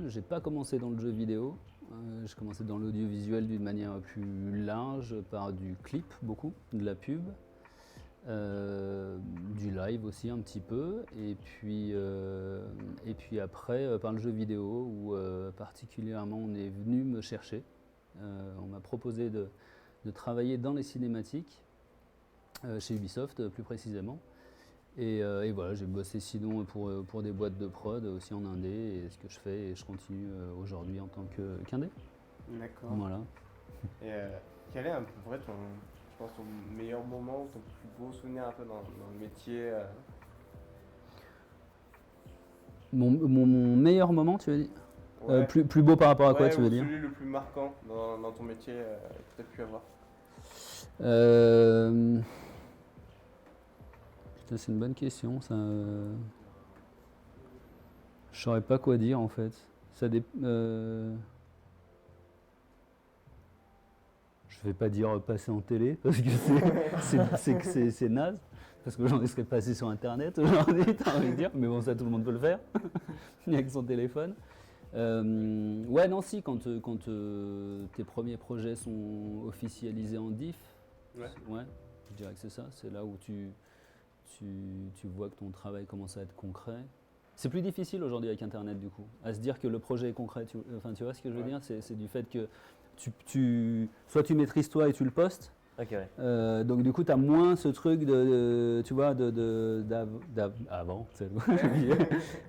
J'ai pas commencé dans le jeu vidéo, j'ai commencé dans l'audiovisuel d'une manière plus large, par du clip beaucoup, de la pub, du live aussi un petit peu, et puis après par le jeu vidéo où particulièrement on est venu me chercher. On m'a proposé de travailler dans les cinématiques, chez Ubisoft plus précisément. Et voilà, j'ai bossé sinon pour des boîtes de prod aussi en indé, et ce que je fais, et je continue aujourd'hui en tant qu'indé. D'accord. Voilà. Et quel est un peu vrai je pense, ton meilleur moment, ton plus beau souvenir un peu dans le métier Mon meilleur moment, tu veux dire? Ouais. Plus beau par rapport à quoi, Ouais, tu ou veux dire? celui le plus marquant dans ton métier que tu as pu avoir. Euh, Putain, c'est une bonne question, ça. Je saurais pas quoi dire en fait. Je vais pas dire passer en télé parce que c'est naze. Parce que j'en serais passé sur internet aujourd'hui, t'as envie de dire. Mais bon, ça tout le monde peut le faire. Avec son téléphone. Ouais, non, si, quand tes premiers projets sont officialisés en diff, ouais, je dirais que c'est ça. C'est là où tu vois que ton travail commence à être concret. C'est plus difficile aujourd'hui avec Internet, du coup, à se dire que le projet est concret. Enfin, tu vois ce que je veux dire? C'est du fait que soit tu maîtrises toi et tu le postes. Ok, ouais. Donc du coup, tu as moins ce truc tu vois, avant,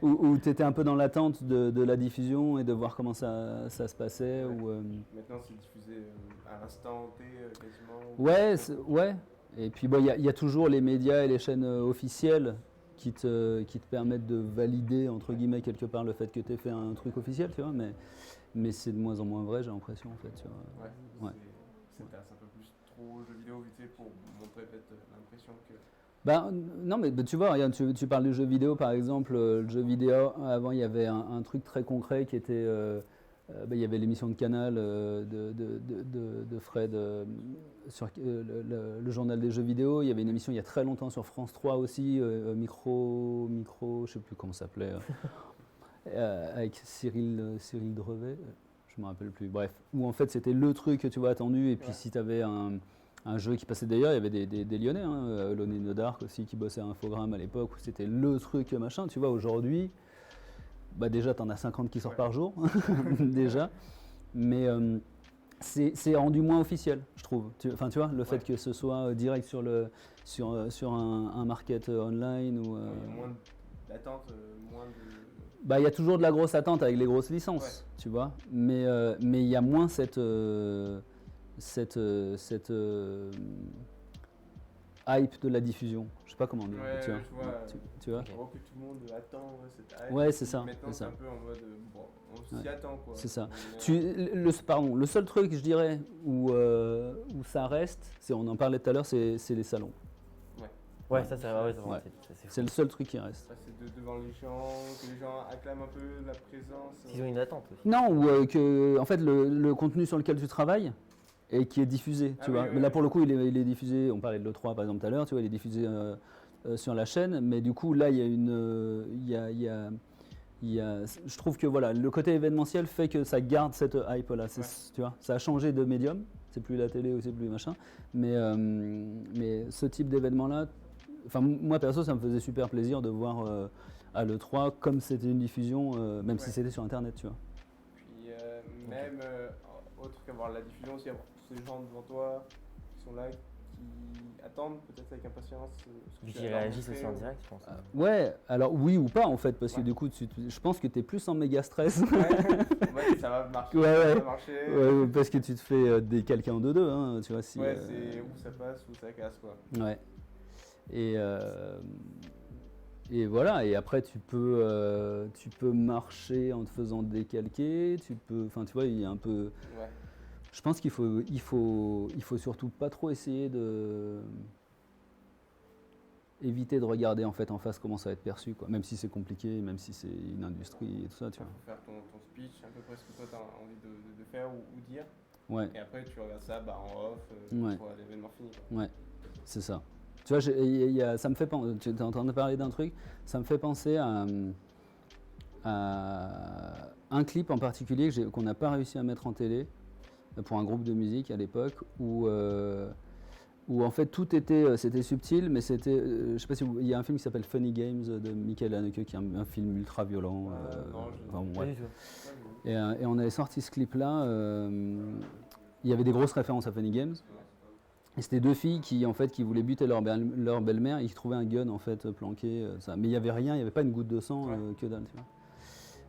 où tu étais un peu dans l'attente de la diffusion et de voir comment ça se passait. Ouais. Maintenant, c'est diffusé à l'instant T quasiment. Ouais, ouais. Et puis bon, il y a toujours les médias et les chaînes officielles qui te permettent de valider, entre guillemets, quelque part le fait que tu aies fait un truc officiel, tu vois, mais c'est de moins en moins vrai, j'ai l'impression, en fait, tu vois. Ouais, c'est un peu plus trop jeu vidéo vite fait pour montrer peut-être l'impression que... Bah, non, mais tu vois, regarde, tu parles du jeu vidéo, par exemple. Le jeu vidéo, avant, il y avait un truc très concret qui était... il y avait l'émission de Canal de Fred sur le journal des jeux vidéo. Il y avait une émission il y a très longtemps sur France 3 aussi, Micro, je sais plus comment ça s'appelait, avec Cyril Drevet, je me rappelle plus. Bref, où en fait c'était le truc que tu vois attendu, et puis si tu avais un jeu qui passait d'ailleurs, il y avait des Lyonnais, hein, Lonnie Dark aussi qui bossait à Infogrames à l'époque, où c'était le truc machin, tu vois, aujourd'hui, bah déjà t'en as 50 qui sortent par jour, déjà, mais c'est rendu moins officiel, je trouve. Enfin, tu vois, le fait que ce soit direct sur un market online ou... moins d'attente, moins de... Bah, il y a toujours de la grosse attente avec les grosses licences, tu vois, mais il y a moins cette hype de la diffusion. Je sais pas comment dire. Ouais, tu vois. je vois. Tu vois. Je vois que tout le monde attend cette hype. Ouais, c'est ça. Maintenant, c'est un peu en mode, bon, on s'y attend, quoi. C'est ça. Pardon, Le seul truc, je dirais, où ça reste, on en parlait tout à l'heure, c'est les salons. Ouais, ça, c'est vrai. C'est le seul truc qui reste. C'est devant les gens, que les gens acclament un peu la présence. Ils ont une attente aussi. Non, ou que en fait le contenu sur lequel tu travailles et qui est diffusé, tu vois. Oui, Mais là pour le coup, il est diffusé. On parlait de l'E3 par exemple tout à l'heure, tu vois, il est diffusé sur la chaîne. Mais du coup, là, il y a je trouve que voilà, le côté événementiel fait que ça garde cette hype là. Tu vois, ça a changé de médium. C'est plus la télé ou c'est plus machin. Mais ce type d'événement là. Enfin, moi perso, ça me faisait super plaisir de voir à l'E3 comme c'était une diffusion, même si c'était sur internet, tu vois. Puis même autre qu'avoir la diffusion, aussi avoir tous ces gens devant toi qui sont là, qui attendent peut-être avec impatience. Qui réagissent aussi en direct, je pense. Ouais, alors oui ou pas en fait, parce que du coup, je pense que tu es plus en méga stress. Ouais, ça va marcher. Ouais. Ça va marcher. Ouais, parce que tu te fais décalquer en 2-2, hein, tu vois. Si, ouais, c'est où ça passe, où ça casse, quoi. Ouais. Et voilà, et après tu peux marcher en te faisant décalquer, enfin tu vois, il y a un peu... Ouais. Je pense qu'il faut surtout pas trop essayer éviter de regarder en fait en face comment ça va être perçu, quoi. Même si c'est compliqué, même si c'est une industrie et tout ça, tu vois. Il faut faire ton speech, à peu près ce que toi tu as envie de faire ou dire. Ouais. Et après tu regardes ça en off, ouais. pour l'événement fini, quoi. Ouais, c'est ça. Tu vois, ça me fait penser, tu es en train de parler d'un truc, ça me fait penser à... à un clip en particulier qu'on n'a pas réussi à mettre en télé pour un groupe de musique à l'époque où en fait tout c'était subtil, mais c'était, je sais pas si il y a un film qui s'appelle Funny Games de Michael Haneke qui est un film ultra violent. Et on avait sorti ce clip-là. Il y avait des grosses références à Funny Games. Et c'était 2 filles qui voulaient buter leur belle-mère et qui trouvaient un gun en fait planqué. Ça. Mais il n'y avait rien, il n'y avait pas une goutte de sang, que dalle. Tu vois.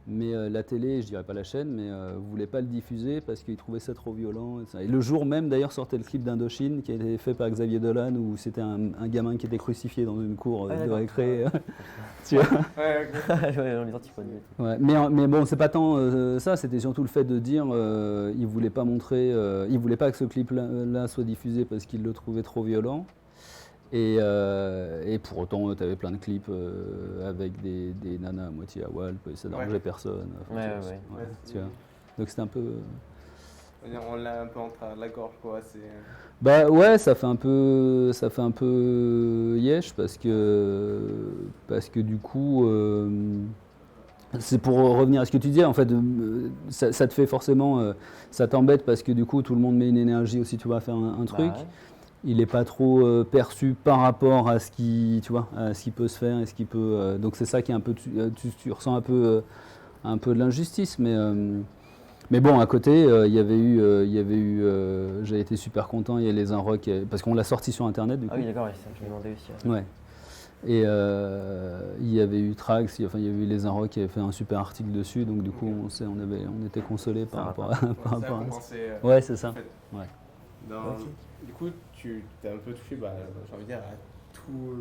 Mais la télé, je dirais pas la chaîne, mais voulait pas le diffuser parce qu'ils trouvaient ça trop violent. Et le jour même, d'ailleurs, sortait le clip d'Indochine qui a été fait par Xavier Dolan où c'était un gamin qui était crucifié dans une cour de récré. Tu vois. Ouais, mais bon, c'est pas tant ça, c'était surtout le fait de dire il voulait pas montrer, il voulait pas que ce clip-là soit diffusé parce qu'il le trouvait trop violent. Et pour autant, tu avais plein de clips avec des nanas à moitié à Walp, et ça n'arrangeait personne. Tu vois. Donc c'était un peu. On l'a un peu entre la gorge, quoi. Bah ouais, ça fait un peu yesh parce que du coup, c'est pour revenir à ce que tu disais. En fait, ça te fait forcément, ça t'embête parce que du coup, tout le monde met une énergie aussi, tu vas faire un truc. Il n'est pas trop perçu par rapport à ce qui, tu vois, à ce qui peut se faire et ce qui peut. Donc c'est ça qui est un peu, tu ressens un peu de l'injustice, mais bon, à côté, il y avait eu, j'ai été super content. Il y a les Inrock parce qu'on l'a sorti sur internet. Du coup. Ah oui, d'accord, ça, je me demandais aussi. Ouais. Et il y avait eu Trax, il y avait eu les Inrock qui avaient fait un super article dessus, donc du coup on était consolés par rapport à ça. Ouais, c'est ça. En fait. Ouais. Du coup, tu t'es un peu touché, j'ai envie de dire, à tout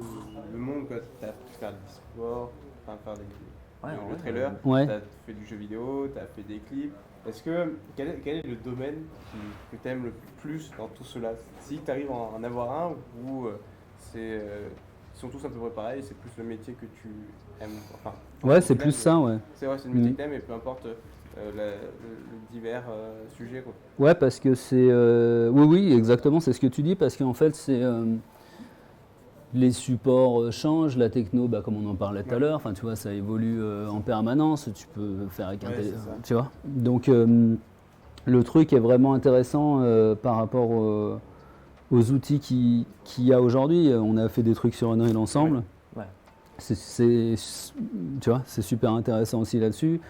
le monde. Tu as pu faire des sports, faire le trailer, tu as fait du jeu vidéo, tu as fait des clips. Quel est le domaine que tu aimes le plus dans tout cela? Si tu arrives à en avoir un où ils sont tous à peu près pareils, c'est plus le métier que tu aimes. Enfin, ouais, c'est plus ça, ouais. C'est vrai, c'est le métier que tu aimes et peu importe le divers sujets, quoi. Ouais, parce que c'est. Oui, exactement, c'est ce que tu dis, parce qu'en fait, c'est. Les supports changent, la techno, comme on en parlait tout à l'heure, tu vois, ça évolue en permanence, tu peux faire avec un téléphone, tu vois. Donc, le truc est vraiment intéressant par rapport aux outils qu'il y a aujourd'hui. On a fait des trucs sur Unreal ensemble. Ouais. Tu vois, c'est super intéressant aussi là-dessus.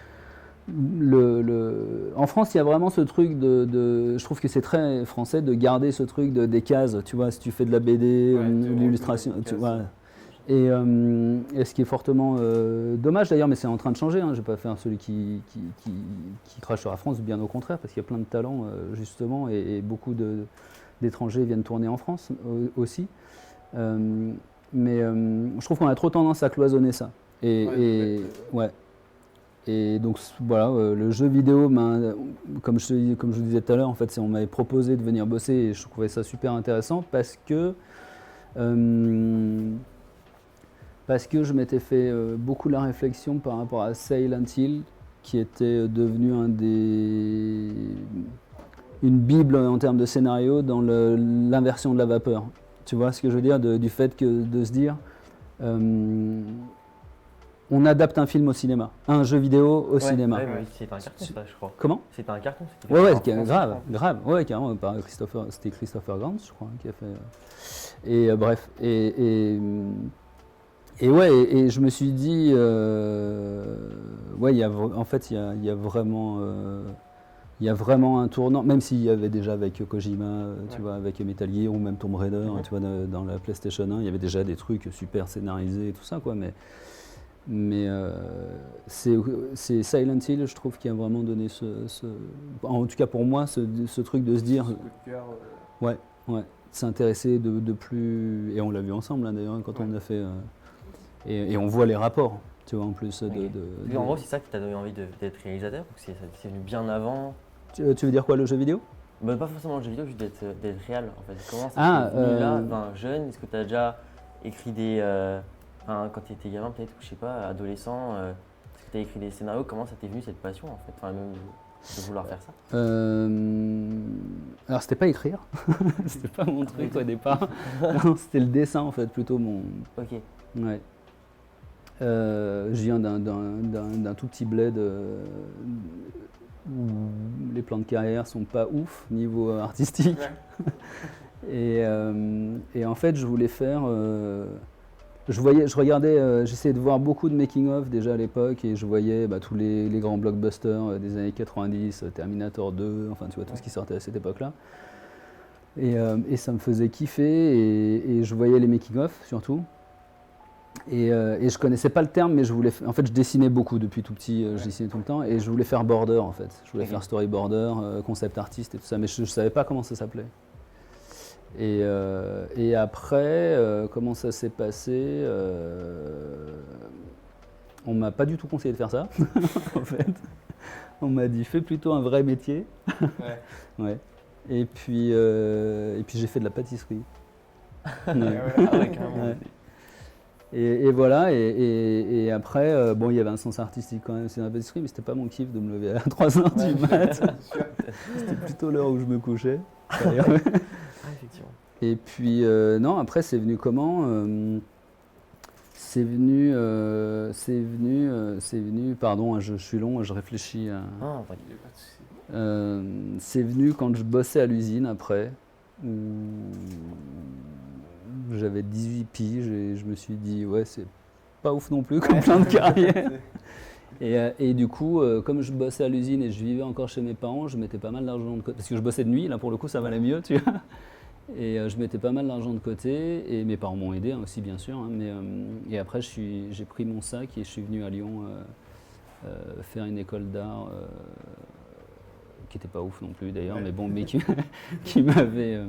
En France, il y a vraiment ce truc je trouve que c'est très français de garder ce truc des cases, tu vois, si tu fais de la BD, l'illustration, tu vois. Et ce qui est fortement dommage d'ailleurs, mais c'est en train de changer, hein. Je ne vais pas faire celui qui crache sur la France, bien au contraire, parce qu'il y a plein de talents justement, et beaucoup d'étrangers viennent tourner en France aussi. Mais je trouve qu'on a trop tendance à cloisonner ça. Et donc voilà, le jeu vidéo, comme je disais tout à l'heure, en fait, on m'avait proposé de venir bosser et je trouvais ça super intéressant parce que je m'étais fait beaucoup la réflexion par rapport à Silent Hill, qui était devenu une bible en termes de scénario dans l'inversion de la vapeur. Tu vois ce que je veux dire, du fait de se dire... on adapte un film au cinéma, un jeu vidéo au cinéma. Ouais, c'est un carton, ça, je crois. Comment ? C'est un carton. Grave. Ouais, carrément. C'était Christopher Gans, je crois, qui a fait. Et bref. Et je me suis dit, il y a vraiment un tournant, même s'il y avait déjà avec Kojima, tu vois, avec Metal Gear ou même Tomb Raider, tu vois, dans la PlayStation 1, il y avait déjà des trucs super scénarisés et tout ça, quoi. Mais c'est Silent Hill, je trouve, qui a vraiment donné en tout cas pour moi, ce truc de se dire. Ce coup de cœur. Ouais, s'intéresser de plus. Et on l'a vu ensemble, hein, d'ailleurs, quand on a fait. Et on voit les rapports, tu vois, en plus. En gros, c'est ça qui t'a donné envie d'être réalisateur, ou c'est venu bien avant? Tu veux dire quoi, le jeu vidéo? Pas forcément le jeu vidéo, juste d'être réel, en fait. Comment ça t'est venu là, jeune? Est-ce que tu as déjà écrit quand tu étais gamin, peut-être, ou je sais pas, adolescent, est-ce que tu as écrit des scénarios? Comment ça t'est venu cette passion, en fait, même de vouloir faire ça? Alors, c'était pas écrire, c'était pas mon truc au départ. Non, c'était le dessin, en fait, plutôt mon. Ok. Ouais. Je viens d'un tout petit bled où les plans de carrière sont pas ouf niveau artistique. Et en fait, je voulais faire... j'essayais de voir beaucoup de making-of déjà à l'époque et je voyais tous les grands blockbusters des années 90, Terminator 2, enfin tu vois tout ce qui sortait à cette époque-là. Et ça me faisait kiffer et je voyais les making-of surtout. Et je connaissais pas le terme, mais en fait je dessinais beaucoup depuis tout petit, je dessinais tout le temps et je voulais faire border en fait. Je voulais faire storyboarder, concept artiste et tout ça, mais je savais pas comment ça s'appelait. Et après, comment ça s'est passé on m'a pas du tout conseillé de faire ça, en fait. On m'a dit fais plutôt un vrai métier. Ouais. Et puis j'ai fait de la pâtisserie. Et voilà, et après, bon, il y avait un sens artistique quand même, c'est dans la pâtisserie, mais c'était pas mon kiff de me lever à 3h du mat. C'était plutôt l'heure où je me couchais. Effectivement. Et puis, non, après, c'est venu comment c'est venu, pardon, je suis long, je réfléchis. C'est venu quand je bossais à l'usine après, où j'avais 18 piges et je me suis dit, ouais, c'est pas ouf non plus comme plan de carrière. Et du coup, comme je bossais à l'usine et je vivais encore chez mes parents, je mettais pas mal d'argent de côté, parce que je bossais de nuit, là pour le coup ça valait mieux, tu vois. Et je mettais pas mal d'argent de côté, et mes parents m'ont aidé aussi bien sûr, et après j'ai pris mon sac et je suis venu à Lyon faire une école d'art qui était pas ouf non plus d'ailleurs, mais bon, mais qui m'avait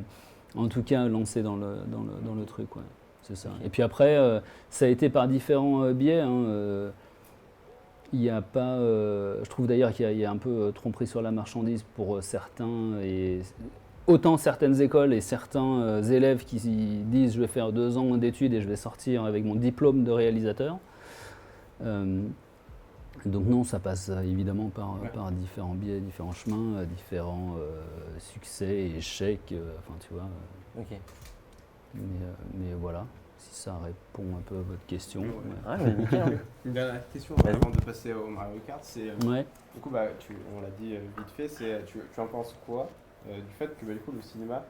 en tout cas lancé dans le truc, ouais. C'est ça. Et puis après, ça a été par différents biais. Il n'y a pas, je trouve d'ailleurs qu'il y a un peu tromperie sur la marchandise pour certains, et autant certaines écoles et certains élèves qui disent je vais faire 2 ans d'études et je vais sortir avec mon diplôme de réalisateur. Donc non, ça passe évidemment par différents biais, différents chemins, différents succès et échecs, enfin tu vois. Ok. Mais voilà, si ça répond un peu à votre question. Ouais, nickel. Une dernière question avant de passer au Mario Kart, c'est du coup, on l'a dit vite fait, c'est tu en penses quoi du fait que du coup le cinéma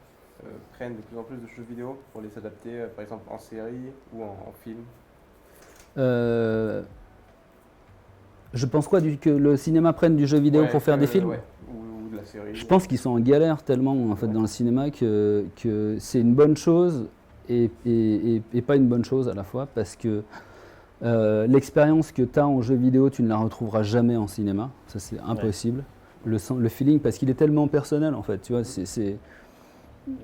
prenne de plus en plus de jeux vidéo pour les adapter, par exemple en série ou en film? Je pense quoi que le cinéma prenne du jeu vidéo pour faire des films ou de la série. Je pense qu'ils sont en galère tellement en fait dans le cinéma que c'est une bonne chose et pas une bonne chose à la fois, parce que l'expérience que tu as en jeu vidéo, tu ne la retrouveras jamais en cinéma, ça c'est impossible. Le feeling, parce qu'il est tellement personnel en fait, tu vois,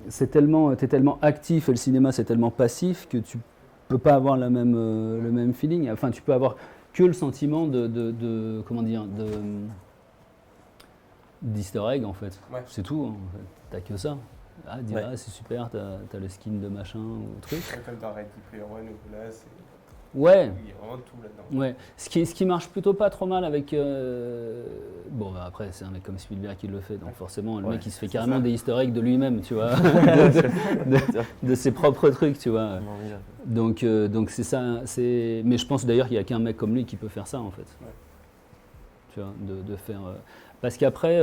t'es tellement actif et le cinéma c'est tellement passif que tu peux pas avoir le même feeling. Enfin, tu peux avoir que le sentiment comment dire, d'easter egg en fait. C'est tout, en fait. T'as que ça. C'est super, t'as le skin de machin ou truc. Comme dans Ready Player One ou là, c'est... Ouais. Il y a vraiment tout là-dedans. Ouais. Ce qui marche plutôt pas trop mal avec... Bon, après, c'est un mec comme Spielberg qui le fait, donc forcément, le mec, il se fait carrément des easter eggs de lui-même, tu vois, de ses propres trucs, tu vois. Donc c'est ça. Mais je pense d'ailleurs qu'il n'y a qu'un mec comme lui qui peut faire ça, en fait. Tu vois, de faire... Parce qu'après,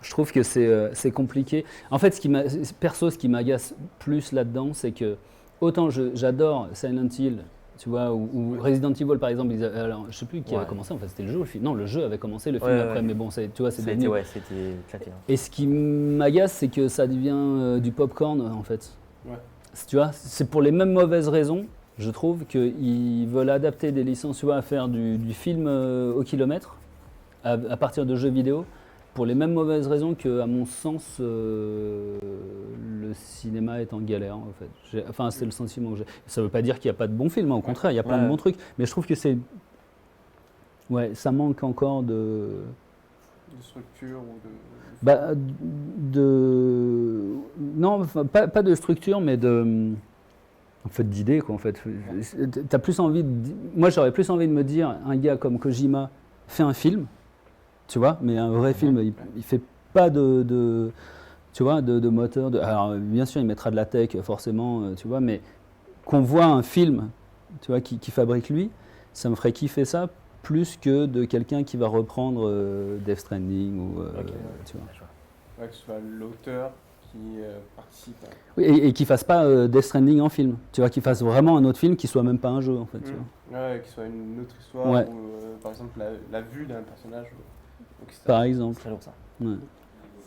je trouve que c'est compliqué. En fait, ce qui m'agace plus là-dedans, c'est que autant j'adore Silent Hill, tu vois, ou Resident Evil par exemple, alors je sais plus qui avait commencé, en fait c'était le jeu ou le film. Non, le jeu avait commencé, le film après, mais bon, tu vois, c'est devenu... c'était éclaté. Et ce qui m'agace, c'est que ça devient du popcorn en fait. Tu vois, c'est pour les mêmes mauvaises raisons, je trouve, qu'ils veulent adapter des licences, tu vois, à faire du film au kilomètre, à partir de jeux vidéo, pour les mêmes mauvaises raisons que, à mon sens, le cinéma est en galère, en fait. Enfin, c'est le sentiment que j'ai. Ça ne veut pas dire qu'il n'y a pas de bons films, au contraire, il y a plein de bons trucs. Mais je trouve que c'est... Ouais, ça manque encore de... De structure ou de... Non, enfin, pas de structure, mais en fait, d'idées, quoi, en fait. T'as plus envie Moi, j'aurais plus envie de me dire, un gars comme Kojima fait un film, tu vois, mais un vrai film, il fait pas tu vois, de moteur. Alors, bien sûr, il mettra de la tech, forcément, tu vois, mais qu'on voit un film, tu vois, qui fabrique lui, ça me ferait kiffer ça plus que de quelqu'un qui va reprendre Death Stranding ou tu vois. Ouais, que ce soit l'auteur qui participe. Oui, et qui fasse pas Death Stranding en film. Tu vois, qu'il fasse vraiment un autre film qui soit même pas un jeu en fait. Tu vois. Ouais, qui soit une autre histoire Ouais. ou par exemple la vue d'un personnage. Par exemple. Très lourd ça. Ouais.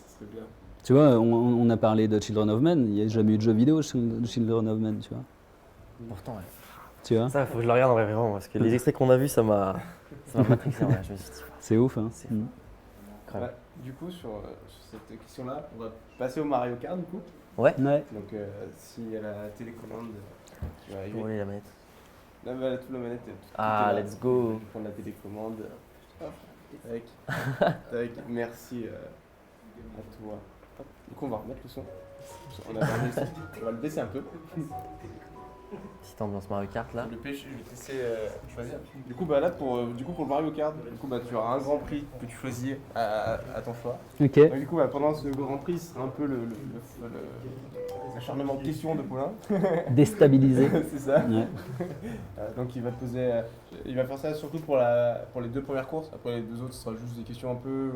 Ça serait bien. Tu vois, on a parlé de Children of Men, il n'y a jamais eu de jeu vidéo de Children of Men, tu vois. Pourtant, ouais. Tu vois. Ça, faut que je le regarde en vrai, vraiment, parce que les extraits qu'on a vus, ça m'a matrixé en vrai. Je me suis dit, C'est ouf, hein. C'est Ouais, du coup, sur cette question-là, on va passer au Mario Kart, du coup. Ouais. Donc, si elle a la télécommande, tu vas arriver. Oui, la manette. Là, voilà, toute la manette. Ah, let's go. Je vais prendre la télécommande. Hop, tac, tac. Merci à toi. Hop. Du coup, on va remettre le son. On va le baisser un peu. Petite ambiance Mario Kart là. Je vais te laisser choisir. Du coup, bah là, pour le Mario Kart, du coup, bah, tu auras un grand prix que tu choisis à ton choix. Ok. Donc, du coup, bah, pendant ce grand prix, ce sera un peu l'acharnement de questions de Paulin. Déstabilisé. C'est ça. Ouais. Donc, il va faire ça surtout pour les 2 premières courses. Après, les 2 autres, ce sera juste des questions un peu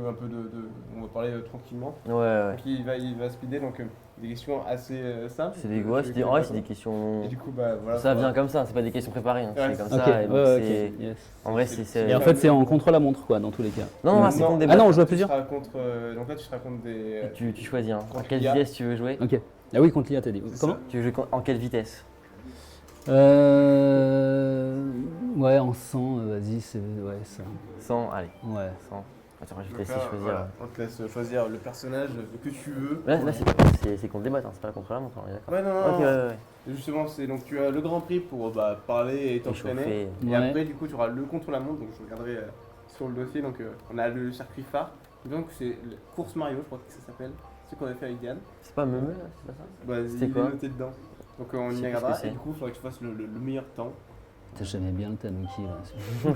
on va parler tranquillement. Ouais. Donc, il va speeder, donc des questions assez simples. C'est des questions. Et du coup, bah voilà. Ça vient comme ça, c'est pas des questions préparées. Hein. Ouais, C'est comme Ok, ça. Et donc ouais, c'est- ok. Yes. En vrai, c'est. Et en fait, c'est en contre-la-montre, quoi, dans tous les cas. Non, c'est contre des Ah non, on boîtes. joue à plusieurs. Donc là, tu seras contre des. Tu choisis, hein. À Contre quelle l'IA. vitesse tu veux jouer? Ok. Ah oui, contre l'IA, t'as dit. C'est Comment ça. Tu veux jouer en quelle vitesse? Ouais, en 100, vas-y, c'est. Ouais, ça. 100, allez, Ouais. 100. Attends, je vais te Donc laisser là, choisir. voilà, on te laisse choisir le personnage que tu veux. Là, c'est contre des boîtes, hein. C'est pas contre la montre, on est d'accord. Ouais, non. Ok, ouais. Justement, donc tu as le grand prix pour parler et t'entraîner. Échauffer. Et Ouais. après, du coup, tu auras le contre-la-montre. Donc je regarderai sur le dossier. Donc on a le circuit phare. Donc c'est la course Mario, je crois que ça s'appelle. C'est ce qu'on a fait avec Diane. C'est pas Meumeu, là, c'est pas ça? Bah, C'était il est quoi noté dedans. Donc on Je sais y plus regardera. ce que c'est. Et du coup, il faudrait que tu fasses le meilleur temps. Putain, j'aimais bien le Tanuki, là.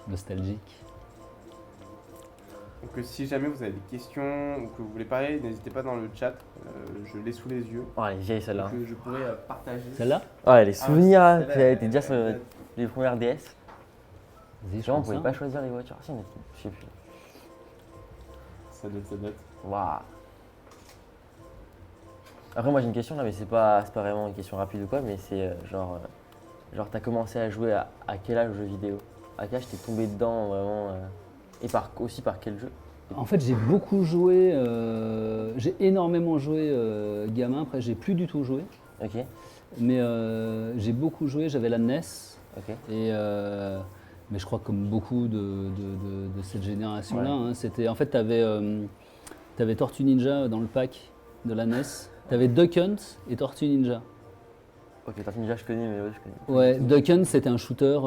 Nostalgique. Donc si jamais vous avez des questions ou que vous voulez parler, n'hésitez pas dans le chat. Je l'ai sous les yeux. Oh, elle est vieille celle-là. Que je pourrais partager. Celle-là Ouais, les souvenirs, Ah, là, celle-là, t'es déjà sur elle- les premières DS. Vas-y, je Genre, on prends pouvait ça. pas choisir les voitures. Ah, si, je sais plus. Ça note. Waouh. Après, moi j'ai une question là, mais c'est pas vraiment une question rapide ou quoi, mais c'est genre t'as commencé à jouer à quel âge aux jeux vidéo? À quel âge t'es tombé dedans vraiment et aussi par quel jeu? En fait, j'ai beaucoup joué, j'ai énormément joué gamin. Après, j'ai plus du tout joué, Ok, mais j'ai beaucoup joué. J'avais la NES, ok. mais je crois que comme beaucoup de cette génération-là, Ouais. hein, c'était en fait, t'avais Tortue Ninja dans le pack de la NES. T'avais Duck Hunt et Tortue Ninja. Ok, Tortue Ninja je connais, mais l'autre je connais. Ouais, Duck Hunt c'était un shooter.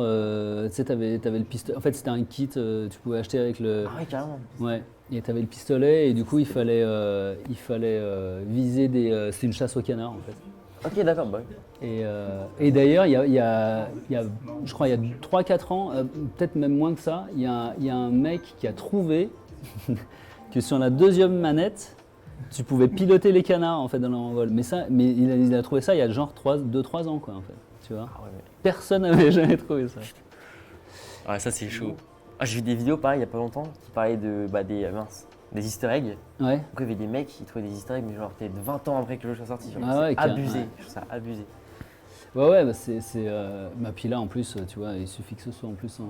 Tu sais, t'avais le pistolet. En fait, c'était un kit. Tu pouvais acheter avec le. Ah oui, carrément. Ouais. Et t'avais le pistolet et du coup il fallait viser des. C'était une chasse au canard en fait. Ok, d'accord, bah oui. Et d'ailleurs, je crois, il y a 3-4 ans, peut-être même moins que ça, il y a un mec qui a trouvé que sur la deuxième manette, tu pouvais piloter les canards en fait dans l'envol. Mais il a trouvé ça il y a genre 2-3 ans quoi en fait. Tu vois. Ah ouais, mais... Personne n'avait jamais trouvé ça. Ouais, ça c'est chaud. Ah, j'ai vu des vidéos pareil il y a pas longtemps qui parlaient des easter eggs. Ouais. Donc il y avait des mecs qui trouvaient des easter eggs, mais genre peut-être 20 ans après que le jeu soit sorti. Genre, Ah ouais, c'est abusé, ouais. je trouve ça abusé. Ouais, bah puis là en plus, tu vois, il suffit que ce soit en plus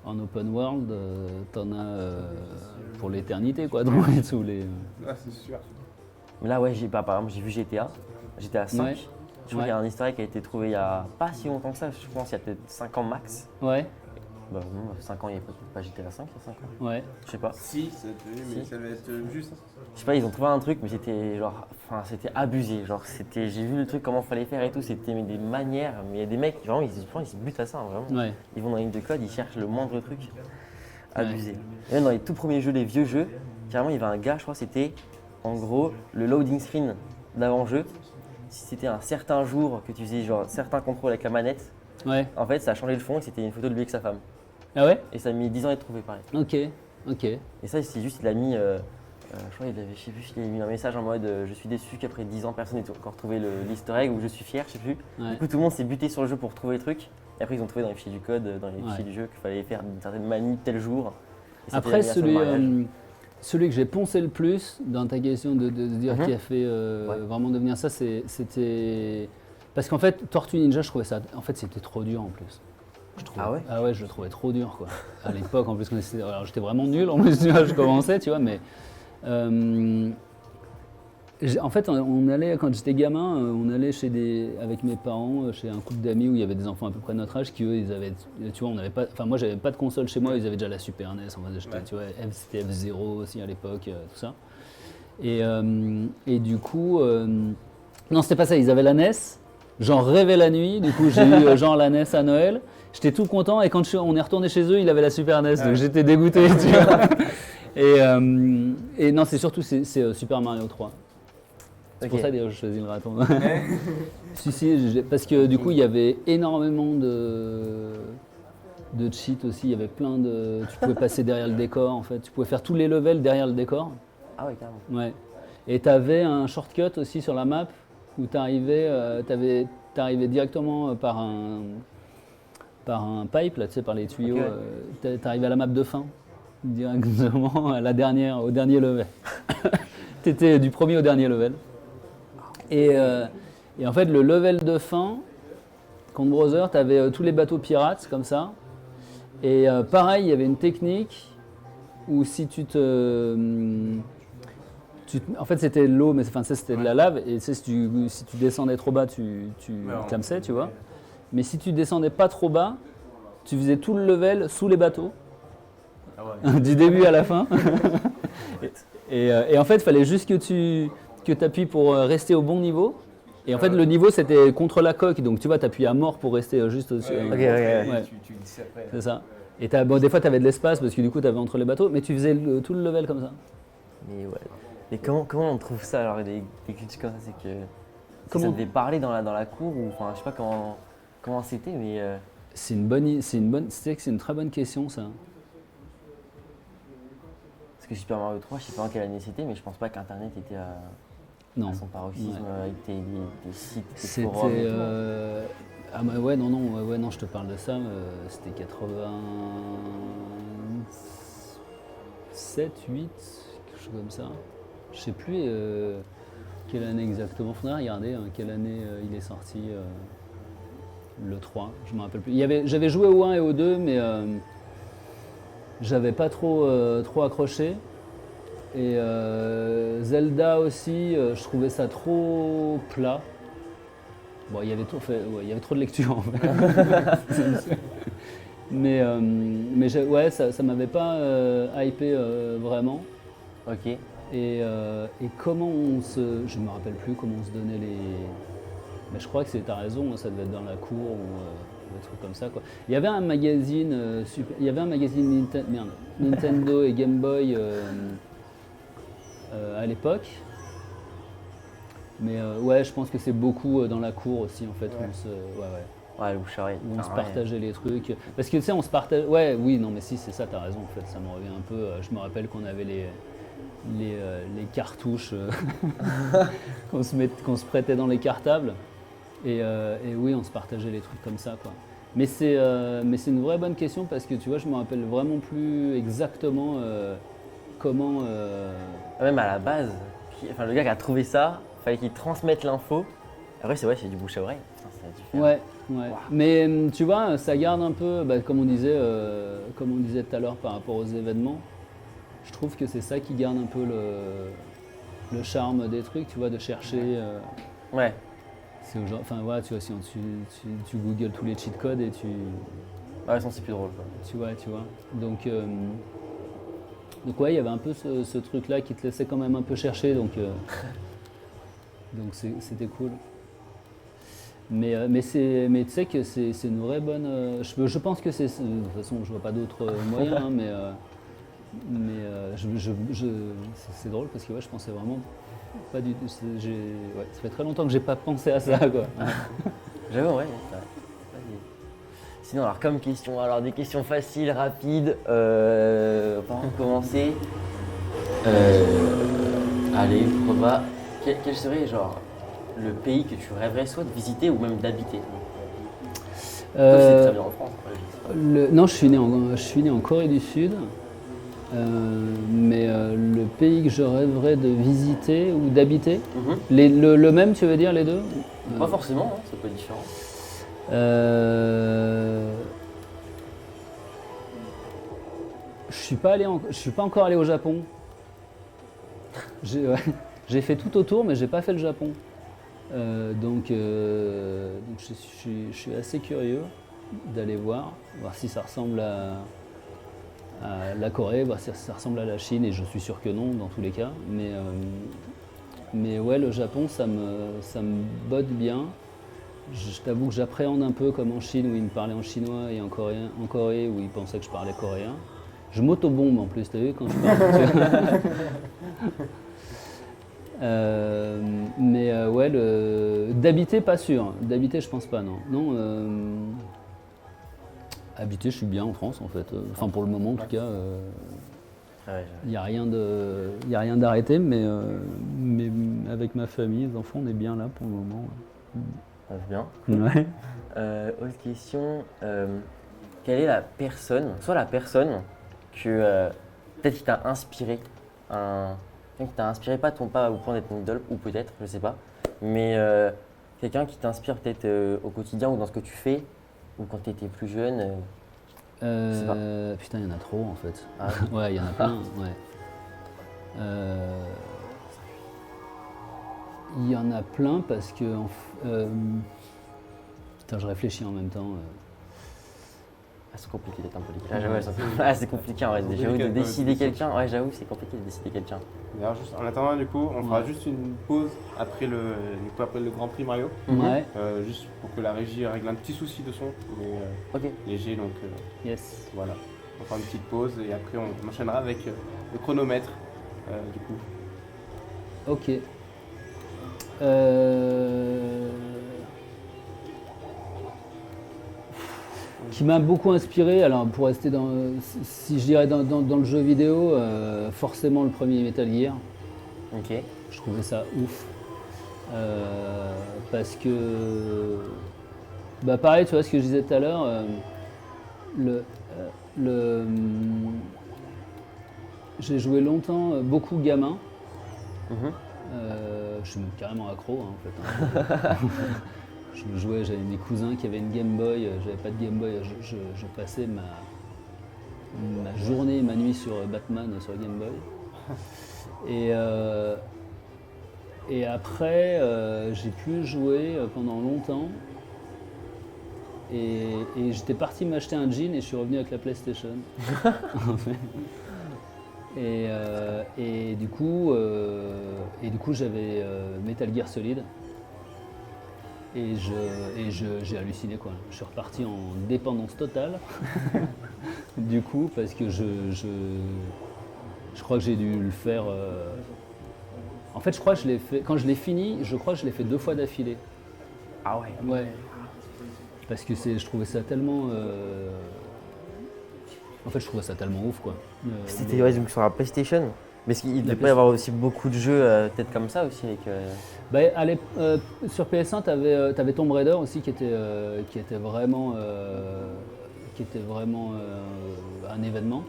en open world, t'en as pour l'éternité quoi, dans tous les. Ah, c'est sûr. Mais là, ouais, par exemple, j'ai vu GTA 5. Ouais. Je crois qu'il y a un easter egg qui a été trouvé il y a pas si longtemps que ça, je pense qu'il y a peut-être 5 ans max. Ouais, Bah non, 5 ans, il n'y a pas GTA 5, il y a 5 ans. ouais. Je sais pas. Si, mais Si. ça va être juste. Je sais pas, ils ont trouvé un truc, mais c'était genre, enfin, c'était abusé. Genre, j'ai vu le truc, comment fallait faire et tout, c'était mais des manières. Mais il y a des mecs, vraiment, ils se butent à ça, hein, vraiment. Ouais. Ils vont dans la ligne de code, ils cherchent le moindre truc. Abusé. Et même dans les tout premiers jeux, les vieux jeux, carrément, il y avait un gars, je crois, c'était en gros le loading screen d'avant-jeu. Si c'était un certain jour que tu faisais genre certains contrôles avec la manette, Ouais. en fait, ça a changé le fond et c'était une photo de lui avec sa femme. Ah ouais? Et ça a mis 10 ans à être trouvé, pareil. Ok. Et ça, c'est juste, il a mis Je crois qu'il avait, je sais plus, il avait mis un message en mode je suis déçu qu'après 10 ans personne n'ait encore trouvé l'easter egg ou je suis fier, je sais plus. Ouais. Du coup tout le monde s'est buté sur le jeu pour trouver les trucs. Et après ils ont trouvé dans les fichiers du code, dans les fichiers du jeu qu'il fallait faire une certaine manip tel jour. Après celui que j'ai poncé le plus dans ta question de dire qui a fait vraiment devenir ça, c'était parce qu'en fait Tortue Ninja, je trouvais ça, en fait c'était trop dur en plus. Ah ouais, je le trouvais trop dur quoi. À l'époque en plus, alors j'étais vraiment nul en plus, tu vois, je commençais, tu vois, mais en fait on allait, quand j'étais gamin, on allait avec mes parents chez un couple d'amis où il y avait des enfants à peu près de notre âge qui eux ils avaient, tu vois, on n'avait pas, enfin moi j'avais pas de console chez moi, ils avaient déjà la Super NES, on va acheter, tu vois, c'était F0 aussi à l'époque, tout ça. Et du coup, non c'était pas ça, ils avaient la NES. J'en rêvais la nuit, du coup j'ai eu genre la NES à Noël. J'étais tout content et quand on est retourné chez eux, il avait la Super NES, donc j'étais dégoûté. Tu vois. Et non, c'est surtout c'est Super Mario 3. C'est pour ça d'ailleurs que j'ai choisi le raton. si, parce que du coup il y avait énormément de cheats aussi, il y avait plein de... Tu pouvais passer derrière le décor en fait, tu pouvais faire tous les levels derrière le décor. Ah ouais, carrément. Ouais. Et tu avais un shortcut aussi sur la map où tu arrivais directement par un pipe, là, tu sais, par les tuyaux. Tu arrivais à la map de fin, directement à au dernier level. Tu étais du premier au dernier level. Et en fait, le level de fin, contre Brother, tu avais tous les bateaux pirates, comme ça. Et pareil, il y avait une technique où si en fait, c'était de l'eau, mais c'était de la lave, et si tu descendais trop bas, tu clamsais, tu vois. Mais si tu descendais pas trop bas, tu faisais tout le level sous les bateaux, du début à la fin. et en fait, il fallait juste que tu appuies pour rester au bon niveau. Et en fait, le niveau, c'était contre la coque, donc tu vois, tu appuies à mort pour rester juste au-dessus. Tu dis après. C'est ça. Et des fois, tu avais de l'espace, parce que du coup, tu avais entre les bateaux, mais tu faisais tout le level comme ça. Mais ouais. Et comment on trouve ça alors des critiques comme ça, c'est que ça devait parler dans la cour ou enfin je sais pas comment c'était mais c'est une très bonne question ça. Parce que Super Mario 3, je sais pas en quelle année c'était, mais je pense pas qu'Internet était à son paroxysme avec des sites, des forums. Ah bah ouais non, je te parle de ça, c'était 87, 8, quelque chose comme ça. Je sais plus quelle année exactement. Faudrait regarder quelle année il est sorti. Le 3, je me rappelle plus. J'avais joué au 1 et au 2, mais j'avais pas trop accroché. Et Zelda aussi, je trouvais ça trop plat. Bon, il y avait trop de lecture en fait. mais ça m'avait pas hypé vraiment. Ok. Et comment je me rappelle plus comment on se donnait les... Mais je crois que t'as raison, ça devait être dans la cour ou des trucs comme ça quoi. Il y avait un magazine, Nintendo et Game Boy à l'époque. Mais je pense que c'est beaucoup dans la cour aussi en fait. Ouais, le bouche-oreille. Où on se partageait les trucs. Parce que tu sais, on se partage. Ouais, oui, non, mais si, c'est ça, t'as raison en fait. Ça me revient un peu. Je me rappelle qu'on avait les cartouches qu'on se prêtait dans les cartables. Et oui, on se partageait les trucs comme ça, quoi. Mais c'est une vraie bonne question parce que tu vois, je me rappelle vraiment plus exactement comment. Même à la base, le gars qui a trouvé ça, fallait qu'il transmette l'info. Après, c'est du bouche à oreille. Ouais. Wow. Mais tu vois, ça garde un peu, comme on disait tout à l'heure par rapport aux événements. Je trouve que c'est ça qui garde un peu le charme des trucs, tu vois, de chercher. Ouais. C'est tu vois, si tu googles tous les cheat codes et tu. Ouais, sinon c'est plus drôle. Quoi. Tu vois. Donc ouais, il y avait un peu ce truc-là qui te laissait quand même un peu chercher, donc c'était cool. Mais tu sais que c'est une vraie bonne. Je pense que c'est. De toute façon, je vois pas d'autres moyens, hein, c'est drôle parce que je pensais vraiment pas du tout. Ça fait très longtemps que j'ai pas pensé à ça, quoi. J'avoue, ouais. Sinon, alors comme question, des questions faciles, rapides, par commencer. Allez, pourquoi pas. Quel serait genre le pays que tu rêverais soit de visiter ou même d'habiter? Toi, c'est très bien en France. Non, je suis né en Corée du Sud. Mais le pays que je rêverais de visiter ou d'habiter, le même, tu veux dire, les deux? Pas forcément, hein, ça peut être différent. Je suis pas encore allé au Japon. J'ai fait tout autour, mais j'ai pas fait le Japon. Donc je suis assez curieux d'aller voir si ça ressemble à la Corée, voir si ça ressemble à la Chine, et je suis sûr que non dans tous les cas. Mais ouais, le Japon, ça me botte bien. Je t'avoue que j'appréhende un peu comme en Chine où ils me parlaient en chinois et en Corée où ils pensaient que je parlais coréen. Je m'auto-bombe en plus, t'as vu quand je parle. Ouais, d'habiter, pas sûr. D'habiter, je pense pas, non. Habiter, je suis bien en France en fait. Enfin, pour le moment en tout cas. Il n'y a rien d'arrêté, mais avec ma famille, les enfants, on est bien là pour le moment. C'est bien. Ouais. Autre question, quelle est la personne que peut-être qui t'a inspiré, pas au point d'être une idole, ou peut-être, je sais pas, mais quelqu'un qui t'inspire peut-être au quotidien ou dans ce que tu fais, ou quand tu étais plus jeune? Je sais pas. Putain, il y en a trop en fait. Ah. Ouais, il y en a plein. Ouais. Il y en a plein parce que. Putain, je réfléchis en même temps. C'est compliqué d'être un politique. C'est compliqué en vrai. J'avoue de décider quelqu'un. Ouais, j'avoue, c'est compliqué de décider quelqu'un. D'ailleurs, en attendant, du coup, on fera juste une pause après le Grand Prix Mario. Ouais. Juste pour que la régie règle un petit souci de son, mais léger. Donc, yes. Voilà. On fera une petite pause et après on enchaînera avec le chronomètre, du coup. Ok. Qui m'a beaucoup inspiré, alors pour rester si je dirais dans le jeu vidéo, forcément le premier Metal Gear. Ok. Je trouvais ça ouf. Parce que, pareil, tu vois ce que je disais tout à l'heure, j'ai joué longtemps, beaucoup gamin. Je suis même carrément accro en fait. Je jouais, j'avais mes cousins qui avaient une Game Boy, j'avais pas de Game Boy, je passais ma journée et ma nuit sur Batman sur Game Boy. Et après, j'ai pu jouer pendant longtemps. Et j'étais parti m'acheter un jean et je suis revenu avec la PlayStation. Et du coup j'avais Metal Gear Solid. Et j'ai halluciné quoi. Je suis reparti en dépendance totale. Du coup, parce que je crois que j'ai dû le faire. En fait, je crois que je l'ai fait. Quand je l'ai fini, je crois que je l'ai fait 2 fois d'affilée. Ah ouais. Ouais. Parce que je trouvais ça tellement. En fait, je trouvais ça tellement ouf quoi. C'était donc sur la PlayStation. Mais il devait pas y avoir aussi beaucoup de jeux peut-être comme ça aussi avec. Sur PS1, t'avais Tomb Raider aussi qui était vraiment un événement.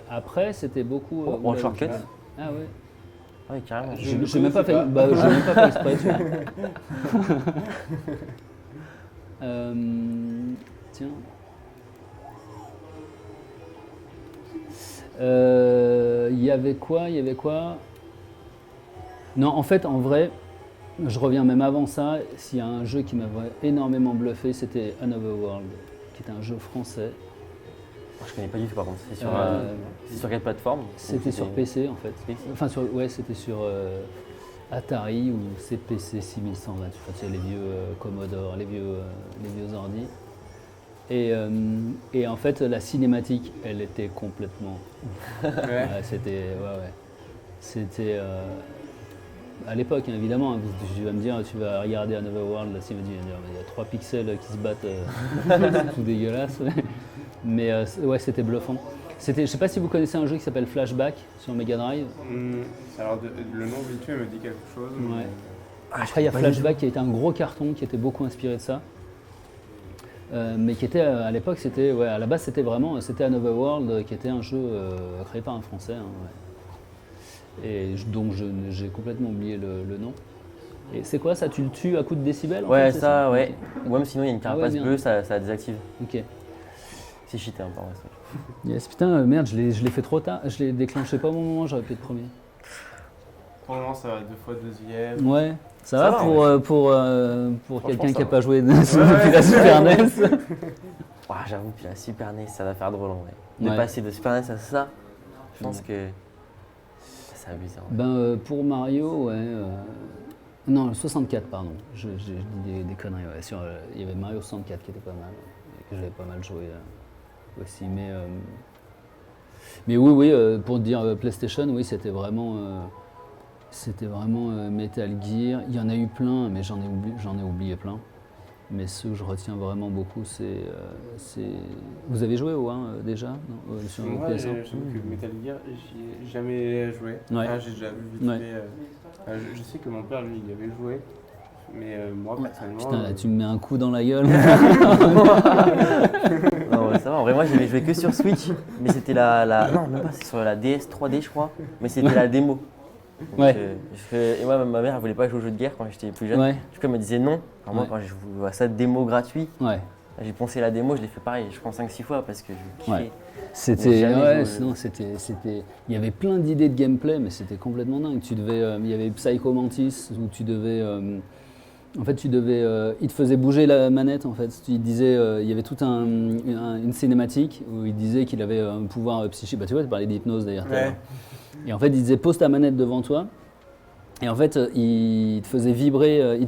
Après, c'était beaucoup. En shortcut. Ah ouais. Oui, carrément. J'ai même pas fait exprès. Tu vois. Tiens. Il y avait quoi? Non, en fait, en vrai, je reviens même avant ça. S'il y a un jeu qui m'avait énormément bluffé, c'était Another World, qui est un jeu français. Je connais pas du tout par contre. C'est sur quelle plateforme? C'était sur PC en fait. Enfin, c'était sur Atari ou CPC 6120. Enfin, les vieux Commodore, les vieux ordi. Et en fait, la cinématique, elle était complètement ouf. Ouais. C'était à l'époque, hein, évidemment. Tu vas me dire, tu vas regarder Another World, la cinématique, il y a 3 pixels qui se battent, c'est tout dégueulasse. Mais ouais, c'était bluffant. Je sais pas si vous connaissez un jeu qui s'appelle Flashback sur Mega Drive. Alors le nom vite me dit quelque chose. Ouais. Après il y a Flashback qui a été un gros carton, qui était beaucoup inspiré de ça. Mais qui était à l'époque, à la base c'était Another World, qui était un jeu créé par un Français. Et donc j'ai complètement oublié le nom. Et c'est quoi ça? Tu le tues à coup de décibels? Ouais, ça, ouais. Ou même sinon il y a une carapace bleue, ça désactive. Ok. C'est cheaté, hein, pardon. Yes, putain, merde, je l'ai fait trop tard. Je l'ai déclenché pas au bon moment, j'aurais pu être premier. Pour le moment, ça va 2 fois deuxième. Ouais, ça va pour quelqu'un qui n'a pas joué depuis la Super NES. J'avoue, puis la Super NES, ça va faire drôle en vrai. De passer de Super NES à ça, je pense que c'est abusé. Pour Mario, ouais. Non, le 64, pardon. Je dis des conneries. Ouais. Il y avait Mario 64 qui était pas mal, et que j'avais pas mal joué aussi. Mais oui, pour dire PlayStation, oui, c'était vraiment Metal Gear. Il y en a eu plein, mais j'en ai oublié plein. Mais ceux que je retiens vraiment beaucoup, c'est... Vous avez joué au 1 déjà sur Moi, j'avoue que Metal Gear, j'y ai jamais joué. Ouais. J'ai déjà vu vite fait. Je sais que mon père, lui, il avait joué. Mais moi, personnellement... Putain, là, tu me mets un coup dans la gueule. Non, ça va. En vrai, moi, j'avais joué que sur Switch. Mais c'était Non, même pas, c'est sur la DS 3D, je crois. Mais c'était la démo. Donc, et moi, ma mère, elle voulait pas jouer aux jeux de guerre quand j'étais plus jeune. Du coup, elle me disait non. Alors moi, quand je vois ça démo gratuit, j'ai poncé la démo, je l'ai fait pareil, je pense 5-6 fois parce que je kiffais. Il y avait plein d'idées de gameplay, mais c'était complètement dingue. Il y avait Psycho Mantis où tu devais, il te faisait bouger la manette en fait. Il disait, il y avait toute une cinématique où il disait qu'il avait un pouvoir psychique. Bah tu vois, tu parlais d'hypnose d'ailleurs. Et en fait, il disait pose ta manette devant toi. Et en fait, il te faisait vibrer.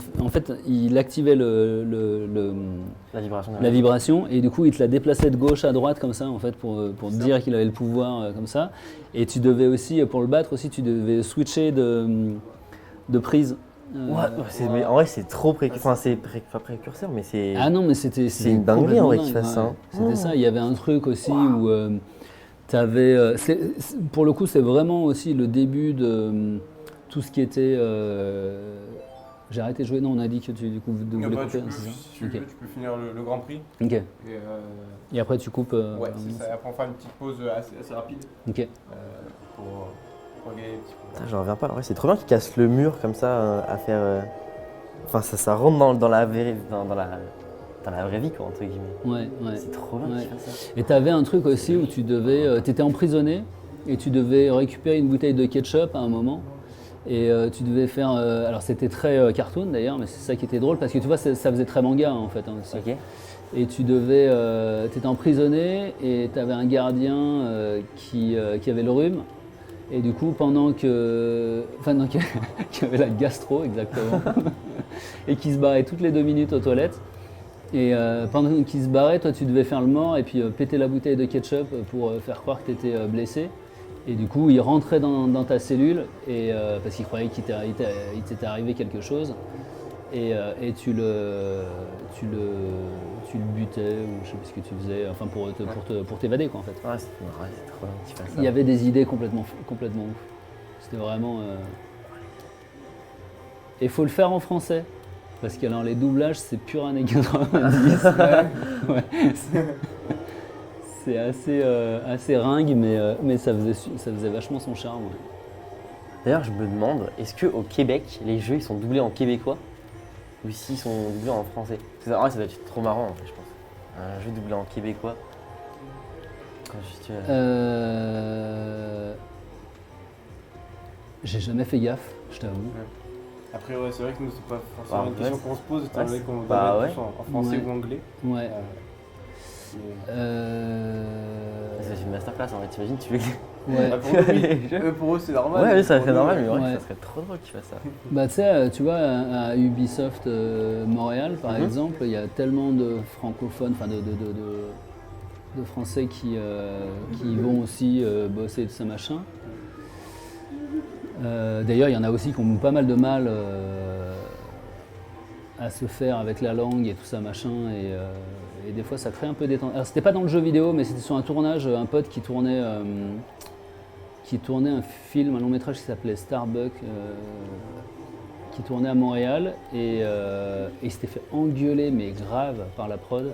Il activait la vibration. Et du coup, il te la déplaçait de gauche à droite comme ça, en fait, pour te dire qu'il avait le pouvoir comme ça. Et tu devais aussi, pour le battre aussi, tu devais switcher de prise. Mais en vrai, c'est trop précurseur. Enfin, c'est pas précurseur, mais c'est. Ah non, mais c'était une dinguerie en vrai qu'il fasse ça. C'était ça. Il y avait un truc aussi où pour le coup, c'est vraiment aussi le début de tout ce qui était. J'ai arrêté de jouer. Non, on a dit que tu coupes de couper. Si tu veux, tu peux finir le Grand Prix. Ok. Et après, tu coupes. C'est ça. Après, on fera une petite pause assez rapide. Ok. Pour gagner un petit peu. J'en reviens pas. En vrai, c'est trop bien qu'il casse le mur comme ça à faire. Enfin, ça rentre dans la vraie vie, quoi, entre guillemets. Ouais. C'est trop bien qu'il fasse ça. Et tu avais un truc aussi où tu étais emprisonné et tu devais récupérer une bouteille de ketchup à un moment. Et tu devais faire. Alors c'était très cartoon d'ailleurs, mais c'est ça qui était drôle parce que tu vois, ça faisait très manga en fait. Aussi. Ok. Et tu étais emprisonné et tu avais un gardien qui avait le rhume. Et du coup, qui avait la gastro exactement, et qui se barrait toutes les 2 minutes aux toilettes. Et pendant qu'il se barrait, toi tu devais faire le mort et puis péter la bouteille de ketchup pour faire croire que tu étais blessé. Et du coup, il rentrait dans ta cellule parce qu'il croyait qu'il t'était arrivé quelque chose. Et tu le butais ou je sais plus ce que tu faisais, enfin pour t'évader quoi en fait. Ouais, c'est trop bien que tu fasses ça. Il y avait des idées complètement ouf. C'était vraiment. Et il faut le faire en français. Parce que alors, les doublages, c'est pur années 90. C'est assez ringue, mais ça faisait vachement son charme. Ouais. D'ailleurs, je me demande, est-ce qu'au Québec, les jeux ils sont doublés en québécois ou ici ils sont doublés en français? Ça doit être trop marrant, en fait, je pense. Un jeu doublé en québécois. J'ai jamais fait gaffe, je t'avoue. Après, c'est vrai que nous, c'est pas forcément une question qu'on se pose, étant donné qu'on doit mettre en français ou en anglais. Ouais. Ça fait une masterclass en vrai, t'imagines, tu veux. Pour eux, c'est normal. Ouais, ça serait normal, mais ça serait trop drôle qu'ils fassent ça. Bah, tu vois, à Ubisoft Montréal, par exemple, il y a tellement de francophones, enfin de Français qui vont aussi bosser et tout ça machin. D'ailleurs, il y en a aussi qui ont pas mal de mal à se faire avec la langue et tout ça machin. des fois ça crée un peu des tensions. Alors c'était pas dans le jeu vidéo, mais c'était sur un tournage, un pote qui tournait un film, un long métrage qui s'appelait Starbuck, qui tournait à Montréal, et il s'était fait engueuler, mais grave, par la prod,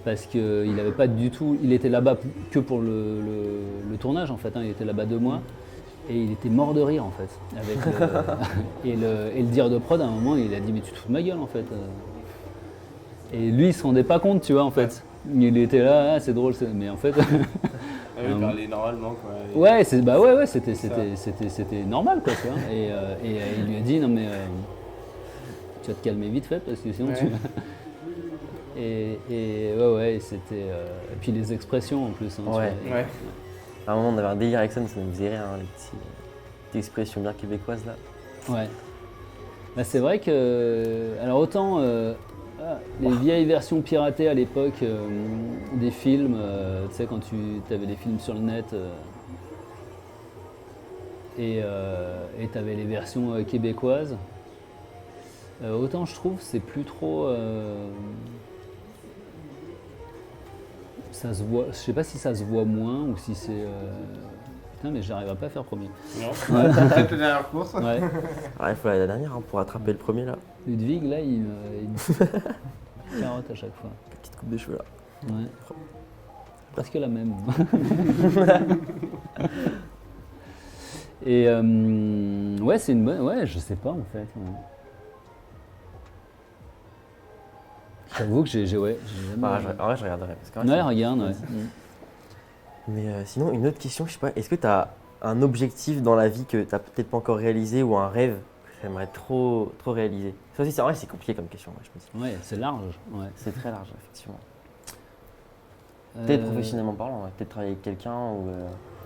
parce qu'il avait pas du tout, il était là-bas que pour le tournage en fait, hein, il était là-bas 2 mois. Et il était mort de rire en fait. Et le dire de prod, à un moment, il a dit mais tu te fous de ma gueule en fait. Et lui, il se rendait pas compte, tu vois en fait. Il était là, c'est drôle, mais en fait. Il parlait normalement quoi. Ouais, c'était normal quoi. Tu vois. Et il lui a dit non mais tu vas te calmer vite fait parce que sinon tu. Et ouais, c'était. Et puis les expressions en plus. Hein, ouais. Tu vois, ouais. À un moment, on avait un délire avec ça, ça nous faisait rire, hein, les petites expressions bien québécoises là. Ouais. Bah, c'est vrai que. Alors, autant les vieilles versions piratées à l'époque des films, tu sais, quand tu avais des films sur le net et tu avais les versions québécoises, autant je trouve c'est plus trop. Ça se voit, je sais pas si ça se voit moins ou si c'est. Putain, mais j'arriverai pas à faire premier. Non, peut-être la dernière course. Ouais. Alors, il faut aller à la dernière hein, pour attraper le premier là. Ludwig, là, il me carotte à chaque fois. Petite coupe de cheveux là. Ouais. Presque la même. Et ouais, c'est une bonne. Ouais, je sais pas en fait. Ouais. J'avoue que j'ai jamais. En vrai, je regarderai. Parce ouais, regarde, ouais. Mais sinon, une autre question, je sais pas, est-ce que tu as un objectif dans la vie que tu n'as peut-être pas encore réalisé ou un rêve que tu aimerais trop réaliser? Ça aussi, en vrai, c'est compliqué comme question, je me dis. Ouais, c'est large. Ouais. C'est très large, effectivement. Peut-être professionnellement parlant, ouais. Peut-être travailler avec quelqu'un ou.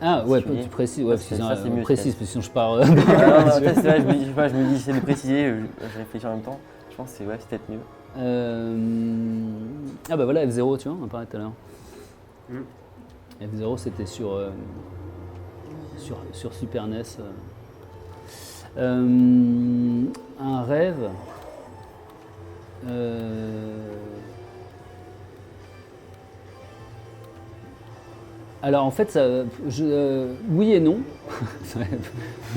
Ah ouais, tu précises, ouais, parce que ça, c'est mieux. Précise, parce que sinon je pars. C'est vrai, je me dis, j'essaie de préciser, je réfléchis en même temps. Je pense que c'est peut-être mieux. Ah bah voilà, F0, tu vois, on en parlait tout à l'heure. F0, c'était sur Super NES. Un rêve. Alors en fait, oui et non.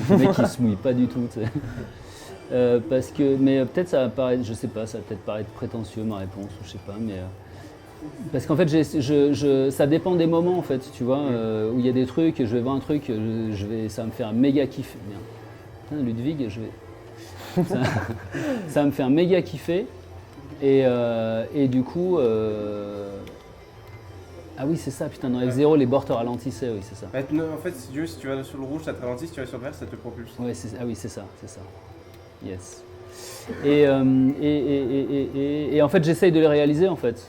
Le mec qui se mouille pas du tout. Tu sais. Parce que, mais peut-être ça va paraître, je sais pas, ça va peut-être paraître prétentieux ma réponse, ou je sais pas, mais parce qu'en fait, ça dépend des moments en fait, tu vois, où il y a des trucs, je vais voir un truc, ça va me faire méga kiffer. Putain, Ludwig, ça va me faire méga kiffer, et du coup. Ah oui, c'est ça, putain, dans F0, les bords te ralentissaient, oui, c'est ça. En fait, si tu vas sur le rouge, ça te ralentit, si tu vas sur le vert, ça te propulse. Ouais, ah oui, c'est ça. Yes. Et en fait, j'essaye de les réaliser, en fait,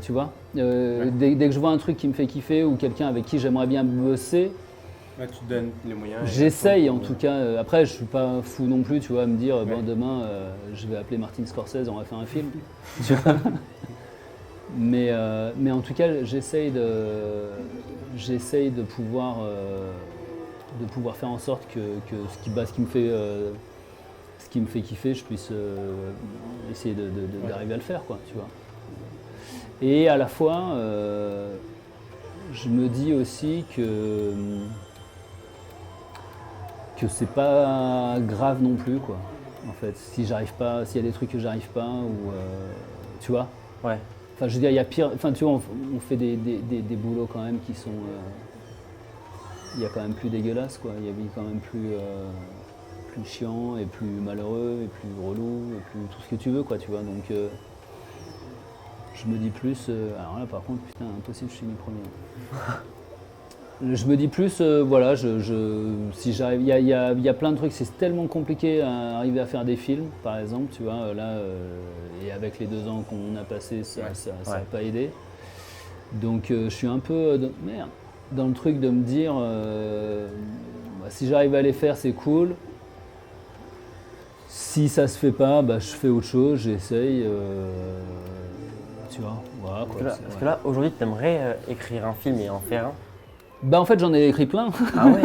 tu vois. Dès que je vois un truc qui me fait kiffer ou quelqu'un avec qui j'aimerais bien bosser, tu te donnes les moyens. J'essaye, en tout cas. Après, je suis pas fou non plus, tu vois, à me dire, bon, demain, je vais appeler Martin Scorsese, on va faire un film. Tu vois. Mais en tout cas, j'essaye de pouvoir faire en sorte que ce qui me fait kiffer, je puisse essayer d'arriver à le faire, quoi, tu vois. Et à la fois, je me dis aussi que c'est pas grave non plus, quoi. En fait, si j'arrive pas, s'il y a des trucs que j'arrive pas, ou tu vois. Ouais. Enfin, je veux dire, il y a pire. Enfin, tu vois, on fait des boulots quand même qui sont. Il y a quand même plus dégueulasse, quoi. Il y a quand même plus chiant et plus malheureux et plus relou et plus tout ce que tu veux, quoi, tu vois. Donc, je me dis plus. Alors là, par contre, putain, impossible, je suis mis premier. Je me dis plus, voilà, si j'arrive, il y a plein de trucs, c'est tellement compliqué à arriver à faire des films, par exemple, tu vois, là, et avec les 2 ans qu'on a passé, ça n'a pas aidé. Donc je suis un peu, dans le truc de me dire, si j'arrive à les faire, c'est cool. Si ça se fait pas, je fais autre chose, j'essaye, tu vois, voilà. Quoi, parce que là, aujourd'hui, tu aimerais écrire un film et en faire un? En fait, j'en ai écrit plein. Ah ouais.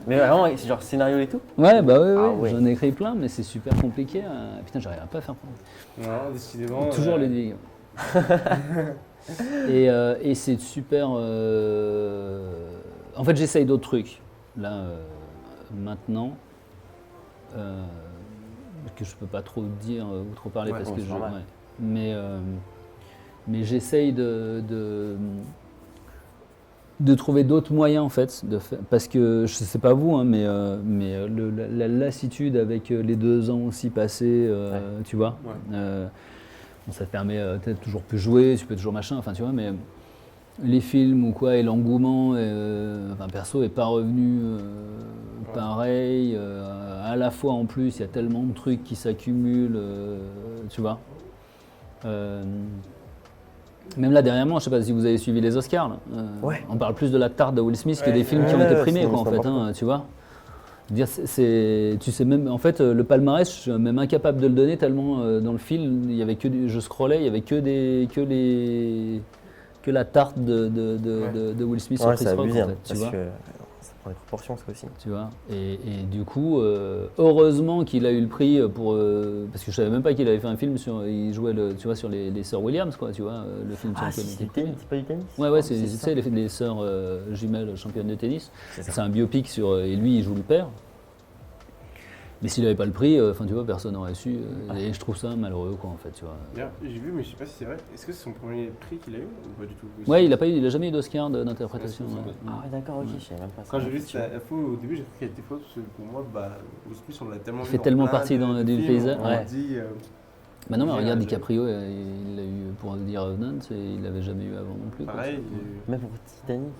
Mais vraiment, c'est genre scénario et tout? Ouais, ouais. J'en ai écrit plein, mais c'est super compliqué. Putain, j'arrive pas à faire. Non, décidément. Toujours Ludwig. Et c'est super. En fait, j'essaye d'autres trucs là maintenant que je peux pas trop dire ou trop parler parce que je. Mais j'essaye de trouver d'autres moyens en fait, parce que je sais pas vous, hein, mais la lassitude avec les 2 ans aussi passés, tu vois, bon, ça te permet peut-être toujours plus jouer, tu peux toujours machin, enfin tu vois, mais les films ou quoi et l'engouement, perso est pas revenu pareil. À la fois en plus, il y a tellement de trucs qui s'accumulent, tu vois. Même là dernièrement, je sais pas si vous avez suivi les Oscars. Là. On parle plus de la tarte de Will Smith que des films qui ont été primés, quoi, en fait, hein, tu vois. Dire, tu sais même, en fait, le palmarès, je suis même incapable de le donner tellement dans le film, il y avait je scrollais, il y avait que la tarte de Will Smith sur Chris Rock, en fait, tu vois. Ça prend des proportions, ça aussi. Tu vois, et du coup, heureusement qu'il a eu le prix parce que je savais même pas qu'il avait fait un film il jouait tu vois, sur les sœurs Williams, quoi, tu vois, le film sur lequel il était. C'est pas du tennis. Ouais, c'est les sœurs jumelles championnes de tennis. C'est un biopic et lui, il joue le père. Mais s'il n'avait pas le prix, tu vois, personne n'aurait su. Et je trouve ça malheureux, quoi, en fait, tu vois. J'ai vu, mais je sais pas si c'est vrai. Est-ce que c'est son premier prix qu'il a eu ou pas du tout? Ouais, il a jamais eu d'Oscar d'interprétation. Ah ouais, d'accord, ok, je savais même pas ça. Quand j'ai vu cette info, au début, j'ai cru qu'elle était fausse, parce que pour moi, Will Smith, on l'a tellement vu. Il fait tellement partie du paysage. Bah non, mais regarde, DiCaprio, il l'a eu pour The Revenant, et il l'avait jamais eu avant non plus. Pareil. Même pour Titanic.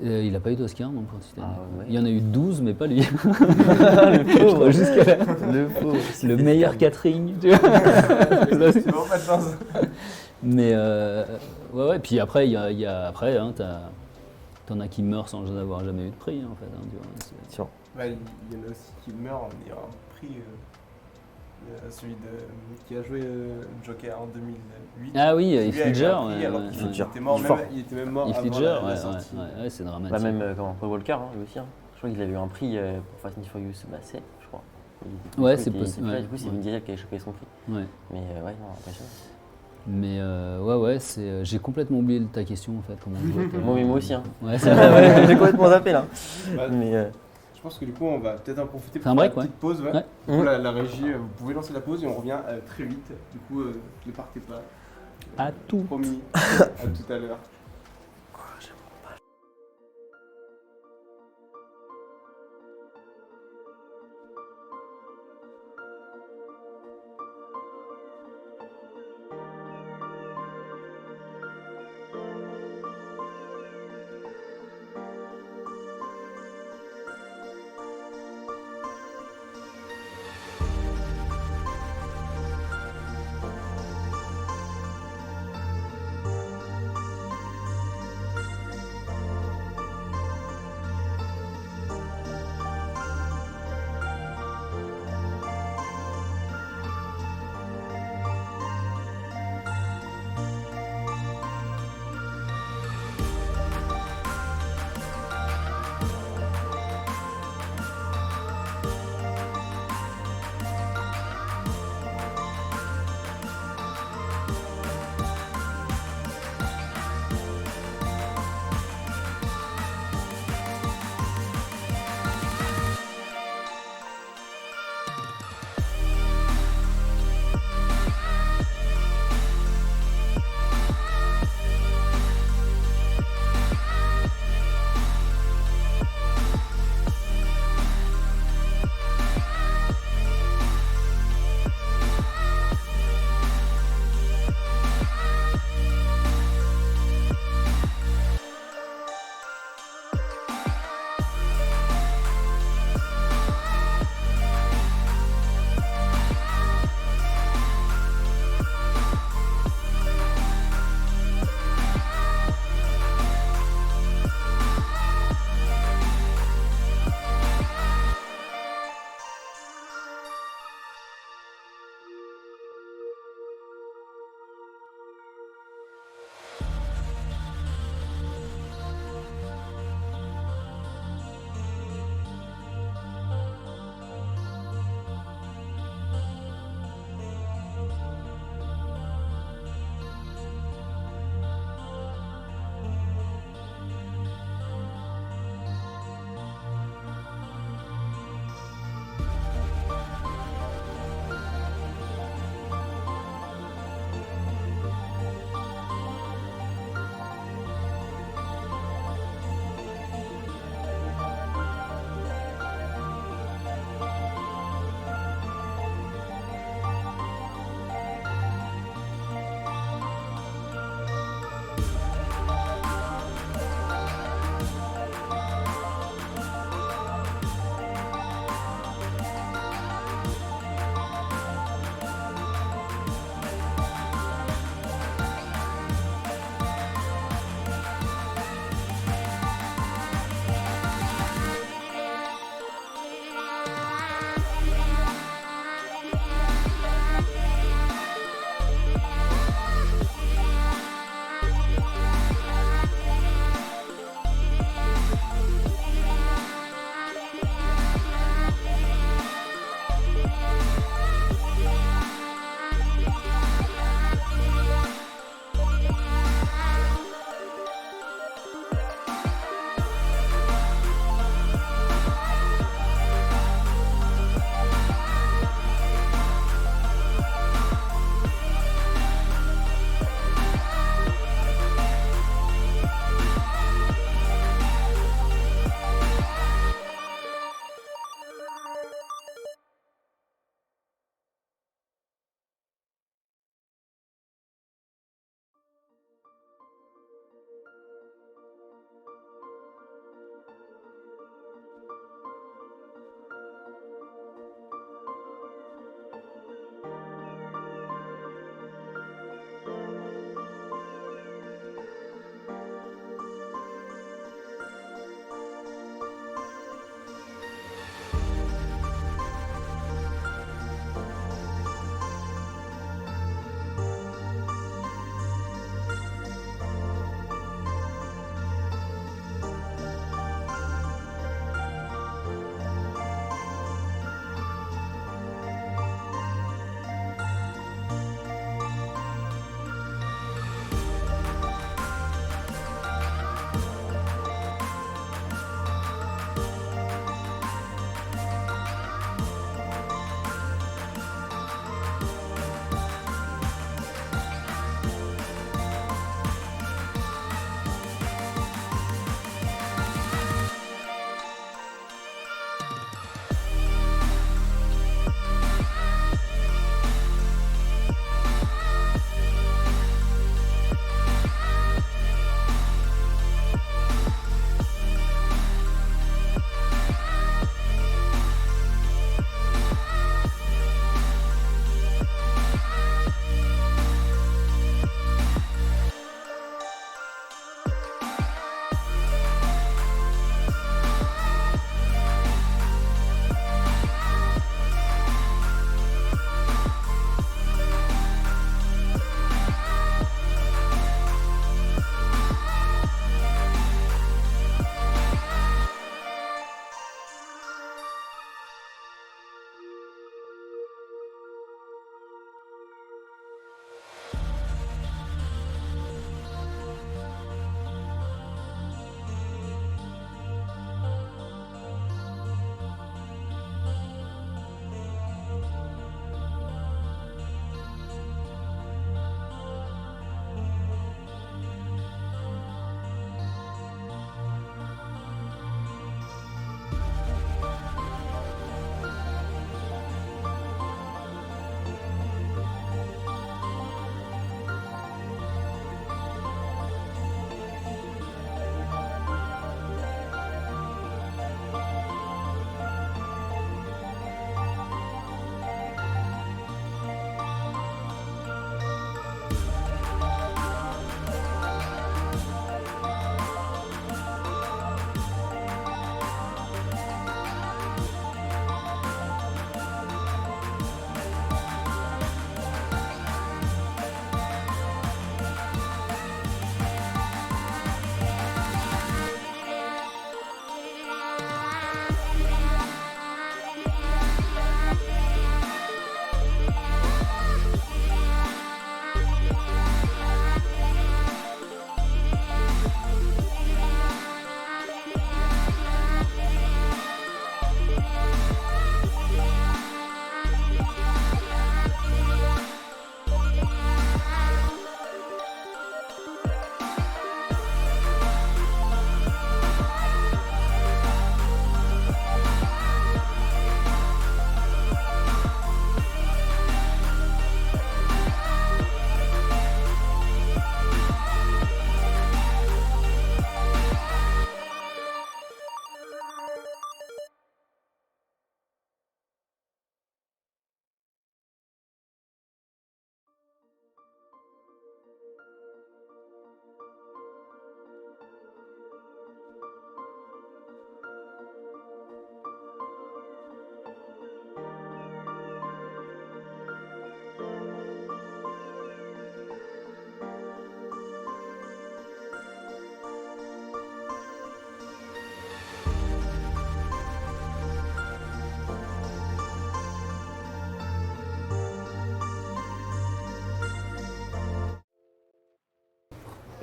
Il n'a pas eu d'Oscar non pour Titanic. Ah, ouais. Il y en a eu 12, mais pas lui. Le pauvre, jusqu'à là. Le pauvre. Le meilleur catering, tu vois. C'est vraiment pas de chance. Mais ouais. Puis après, après, hein, t'en as qui meurent sans avoir jamais eu de prix, hein, en fait. Hein, tu vois, il y en a aussi qui meurent en ayant un prix. Celui qui a joué Joker en 2008. Ah oui, Heath Ledger. Il était même mort Heath avant Ledger, ouais, c'est dramatique. Bah même Paul Walker, lui aussi. Je crois qu'il avait eu un prix pour Fast and Furious 7, je crois. Ouais, c'est possible. Du coup, c'est Vin Diesel qui a chopé son prix. Ouais. Mais ouais, non, impressionnant. Mais j'ai complètement oublié ta question en fait. Moi aussi. Hein. Ouais, j'ai complètement zappé là. Mais je pense que du coup, on va peut-être en profiter pour faire une petite pause. Ouais. Du coup, la régie, vous pouvez lancer la pause et on revient très vite. Du coup, ne partez pas. À tout. Promis. À tout à l'heure.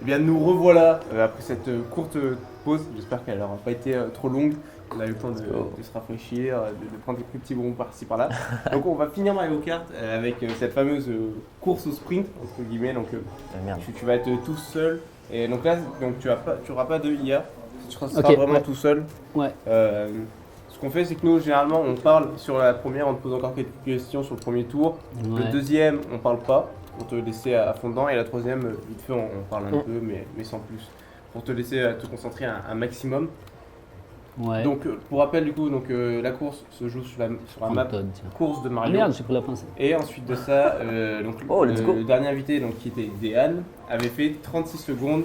Eh bien, nous revoilà après cette courte pause. J'espère qu'elle n'aura pas été trop longue. On a eu le temps de se rafraîchir, de prendre des petits bonbons par-ci par-là. Donc, on va finir Mario Kart avec cette fameuse course au sprint, entre guillemets. Donc, tu vas être tout seul. Et donc là, tu n'auras pas de IA. Tu seras vraiment tout seul. Ouais. Ce qu'on fait, c'est que nous, généralement, on parle sur la première, on te pose encore quelques questions sur le premier tour. Ouais. Le deuxième, on parle pas. Pour te laisser à fond dedans, et la troisième, vite fait, on parle un peu, mais sans plus. Pour te laisser te concentrer un maximum. Ouais. Donc, pour rappel, du coup, la course se joue sur la map course de Mario. Ah merde, j'ai pris la princesse. Et ensuite de ça, le dernier invité, donc, qui était Déane, avait fait 36 secondes,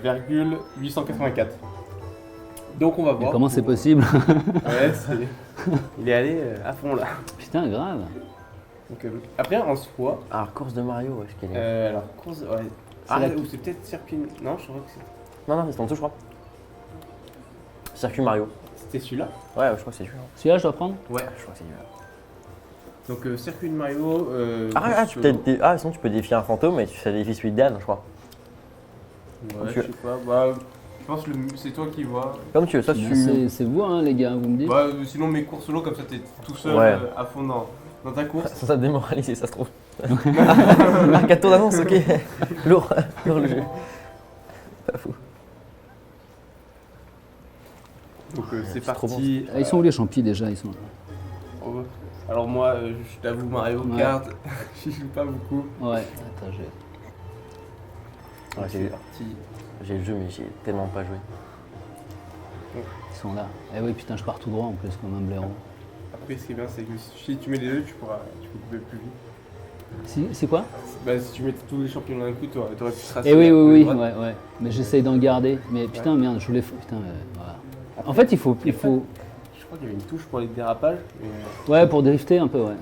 virgule 884. Donc, on va voir. Mais comment c'est possible? Ouais, il est allé à fond là. Putain, grave. Donc, après, en soi. Alors, course de Mario, ouais, je connais. Alors, course. Ouais. Ou c'est peut-être circuit. Non, je crois que c'est. Non, c'est en dessous, je crois. Circuit Mario. C'était celui-là? Ouais, je crois que c'est celui-là. Celui-là, je dois prendre? Ouais, je crois que c'est celui-là. Donc, circuit de Mario. Sinon, tu peux défier un fantôme et ça défie celui de Dan, je crois. Ouais, je sais pas. Bah, je pense que c'est toi qui vois. Comme tu veux, ça, c'est vous, hein, les gars, vous me dites? Bah, sinon, mes courses solo, comme ça, t'es tout seul à fond dans ta course. Ça démoralise, ça se trouve. Marque à tour d'avance, ok. Lourd le jeu. Pas fou. Donc c'est parti. Ils sont où les champis déjà? Ils sont là. Alors moi, je t'avoue, Mario Kart, j'y joue pas beaucoup. Ouais, attends, c'est parti. J'ai le jeu, mais j'ai tellement pas joué. Ils sont là. Eh oui, putain, je pars tout droit en plus, comme un blaireau. Après, ce qui est bien, c'est que si tu mets les deux, tu peux couper plus vite. C'est quoi? Bah, si tu mets tous les champions d'un coup, t'aurais pu tracer. Eh oui, ouais. Mais j'essaye d'en garder. Mais putain, merde, je voulais. Putain, voilà. En fait, il faut. Je crois qu'il y avait une touche pour les dérapages. Mais... Ouais, pour drifter un peu, ouais.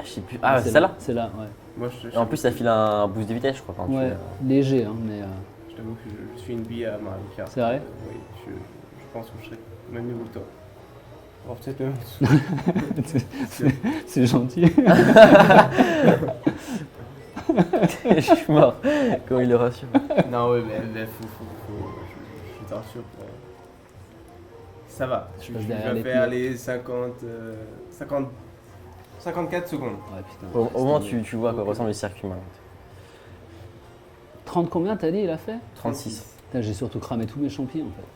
Je sais plus. Ah, c'est celle-là? C'est là, ouais. Moi, et en plus, ça file un boost de vitesse, je crois. Quand léger, hein, mais. Je t'avoue que je suis une bille à Mario Kart. C'est vrai? Oui, je pense que je serais même mieux que toi. Alors, peut-être même. C'est gentil. Je suis mort. Comment il le rassure? Non, ouais, mais je te rassure. Ça va. Je vais faire les 54 secondes. Ouais, putain. Au moins, tu vois à quoi ressemble le circuit maintenant. 30 combien t'as dit il a fait? 36. Putain, j'ai surtout cramé tous mes champis en fait.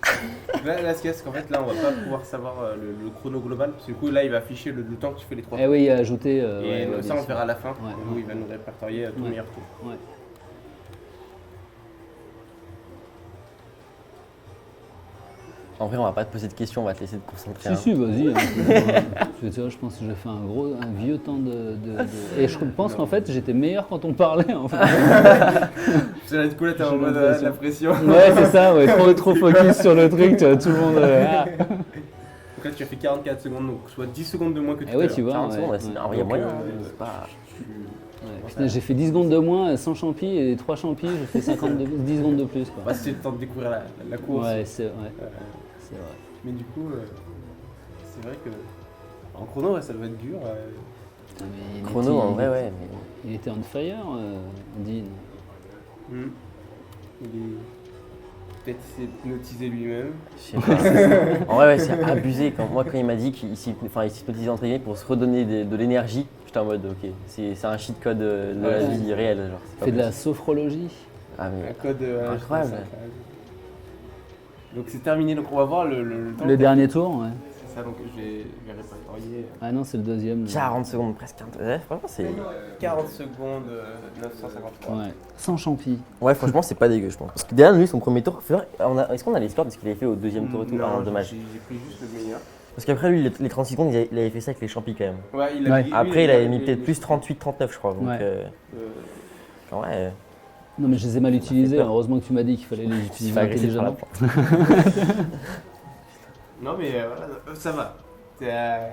Là, ce qu'il y a, c'est qu'en fait, là, on va pas pouvoir savoir le chrono global. Parce que du coup, là, il va afficher le temps que tu fais les 3 tours. Eh oui, il a ajouté. Et ça, on verra à la fin. Où il va nous répertorier ton meilleur tour. Ouais. En vrai, on va pas te poser de questions, on va te laisser te concentrer. Si, vas-y. Je pense que j'ai fait un vieux temps de... Et je pense qu'en fait, j'étais meilleur quand on parlait. En fait. C'est là, du coup, là, t'es en mode la pression. Ouais, c'est ça, trop focus sur le truc, tu vois, tout le monde... Donc là, tu as fait 44 secondes, donc soit 10 secondes de moins que tout à l'heure. Ouais, tu vois. 40 secondes, il y a moyen. Putain, j'ai fait 10 secondes de moins, 100 champis et 3 champis, j'ai fait 10 secondes de plus. Quoi. Bah, c'est le temps de découvrir la course. Ouais, c'est vrai. Mais du coup, c'est vrai que en chrono, ça doit être dur. Putain, chrono, en vrai, ouais. Il était on fire, Dean. Il est peut-être essayé de hypnotiser lui-même. Je sais pas. En vrai, ouais, c'est abusé. Quand il m'a dit qu'il s'hypnotisait entre guillemets pour se redonner de l'énergie, j'étais en mode ok, c'est un cheat code de la vie réelle. Genre, il fait de la sophrologie. Ah, mais un code incroyable. Donc c'est terminé, donc on va voir le temps. Le dernier tour, ouais. C'est ça, donc je vais répertorier. Ah non, c'est le deuxième. 40 secondes presque. Ouais, franchement, c'est. 40 secondes, 953. Ouais, sans champi. Ouais, franchement, c'est pas dégueu, je pense. Parce que derrière lui, son premier tour, est-ce qu'on a les scores de ce qu'il avait fait au deuxième tour et tout? Non, dommage. J'ai pris juste le meilleur. Parce qu'après, lui, les 30 secondes, il avait fait ça avec les champis quand même. Ouais, après, il avait mis peut-être plus 38, 39, je crois. Donc, ouais. Non, mais je les ai mal utilisés. Heureusement que tu m'as dit qu'il fallait les utiliser intelligemment. Non, mais ça va. T'es à